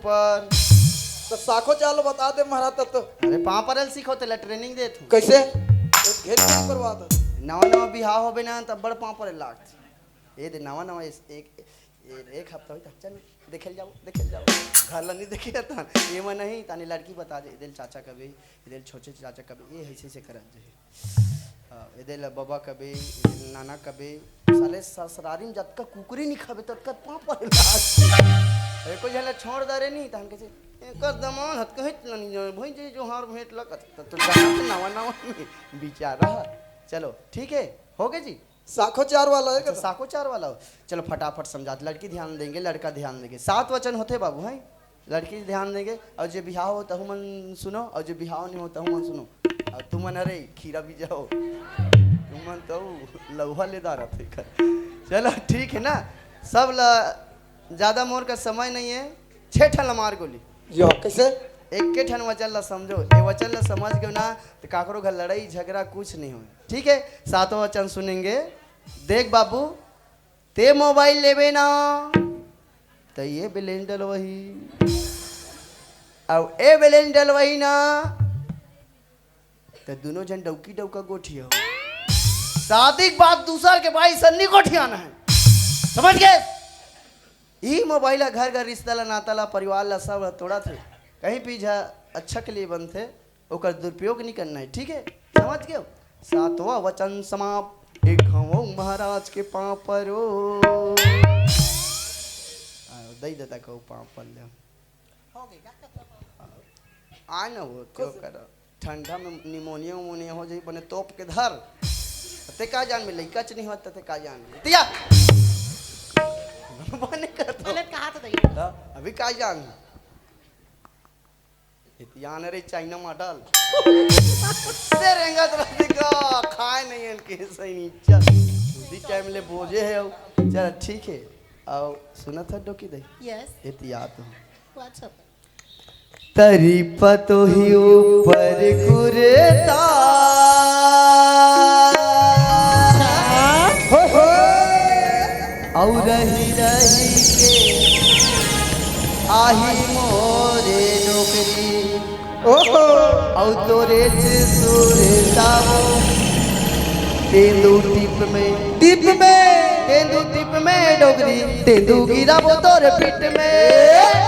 पर तो साखो चालो बता दे महाराज तब तो अरे पापा सीखो तेला ट्रेनिंग दे तू कैसे एक घेर घेर करवा दो नवा बिहाव होबे ना तब बड़ पापा लाग ये दे नवा एक हफ्ता होई चल देखेल जाओ घर ला नहीं देखे ता ये मन नहीं तानी लड़की बता दे इधर चाचा कभी इधर छोटे चाचा कभी ये ऐसे से करत जे हां इधर बाबा कभी इधर नाना कभी साले ससुरारी में जत का कुकुरी नहीं खाबे तत का पापा लाग अरे कोई जला छोड़ दरे नहीं तान के एकर दमान हत कहित नहीं भई जे जो हार भेंट लगत तो जाना नवा बिचारा चलो ठीक है हो गए जी साखो चार वाला है साको चार वाला हो चलो फटाफट समझा लड़की ध्यान देंगे लड़का ध्यान देंगे 7 वचन होते बाबू हैं लड़की ध्यान देंगे और जो बिहाव हो तहु मन सुनो और जो बिहाव नहीं हो तहु मन सुनो और तुम मन अरे खीरा भी जाओ तुम मन तो लौहा लेदार थे चलो ठीक है ना सब ज्यादा मोर का समय नहीं है 6 ठन मार गोली यो कैसे एक के ठन वचन ला समझो ये वचन ला समझ गए ना तो काकरो घर लड़ाई झगड़ा कुछ नहीं हो ठीक है 7 वचन सुनेंगे देख बाबू ते मोबाइल लेबे ना तो ये ब्लेंडर वही अब ए बैलेंस डलवाई ना तो दोनों जन डौकी डौका गोठी हो। शादी के बाद दूसर के भाई सन्नी गोठी आना है, समझ गए? ई मोबाइल घर घर रिश्ता ला नाता ला परिवार ला सब तोड़ा थे, कहीं पीछा अच्छा के लिए बनते, ओकर दुरुपयोग नहीं करना है, ठीक है? समझ गए? सातवां वचन समाप्त। एक हवो महाराज के पाँव पर ओ दई देता कहू पाँव पर ले आ न वो क्यों कर ठंडा में निमोनिया उमोनिया हो जाई बने तोप के धर ते का जान में लइका च नहीं होता ते का जान में तिया बने कर तो पहले कहा था दैया अभी का जान इतियान रे चाइना मॉडल से रेंगा तो दिखा खाए नहीं इनके सही नहीं चल उसी टाइम ले बोझे है चल ठीक है आओ सुना था डोकी दे यस इतियात व्हाट्स अप तरी पतो ही ऊपर कुरेता और रही रही के आही मोरे नौकरी ओहो और तोरे सुरे दावो तेंदू टिप में तेंदू टिप में डोगरी तेंदू गिरा वो तोरे पिट में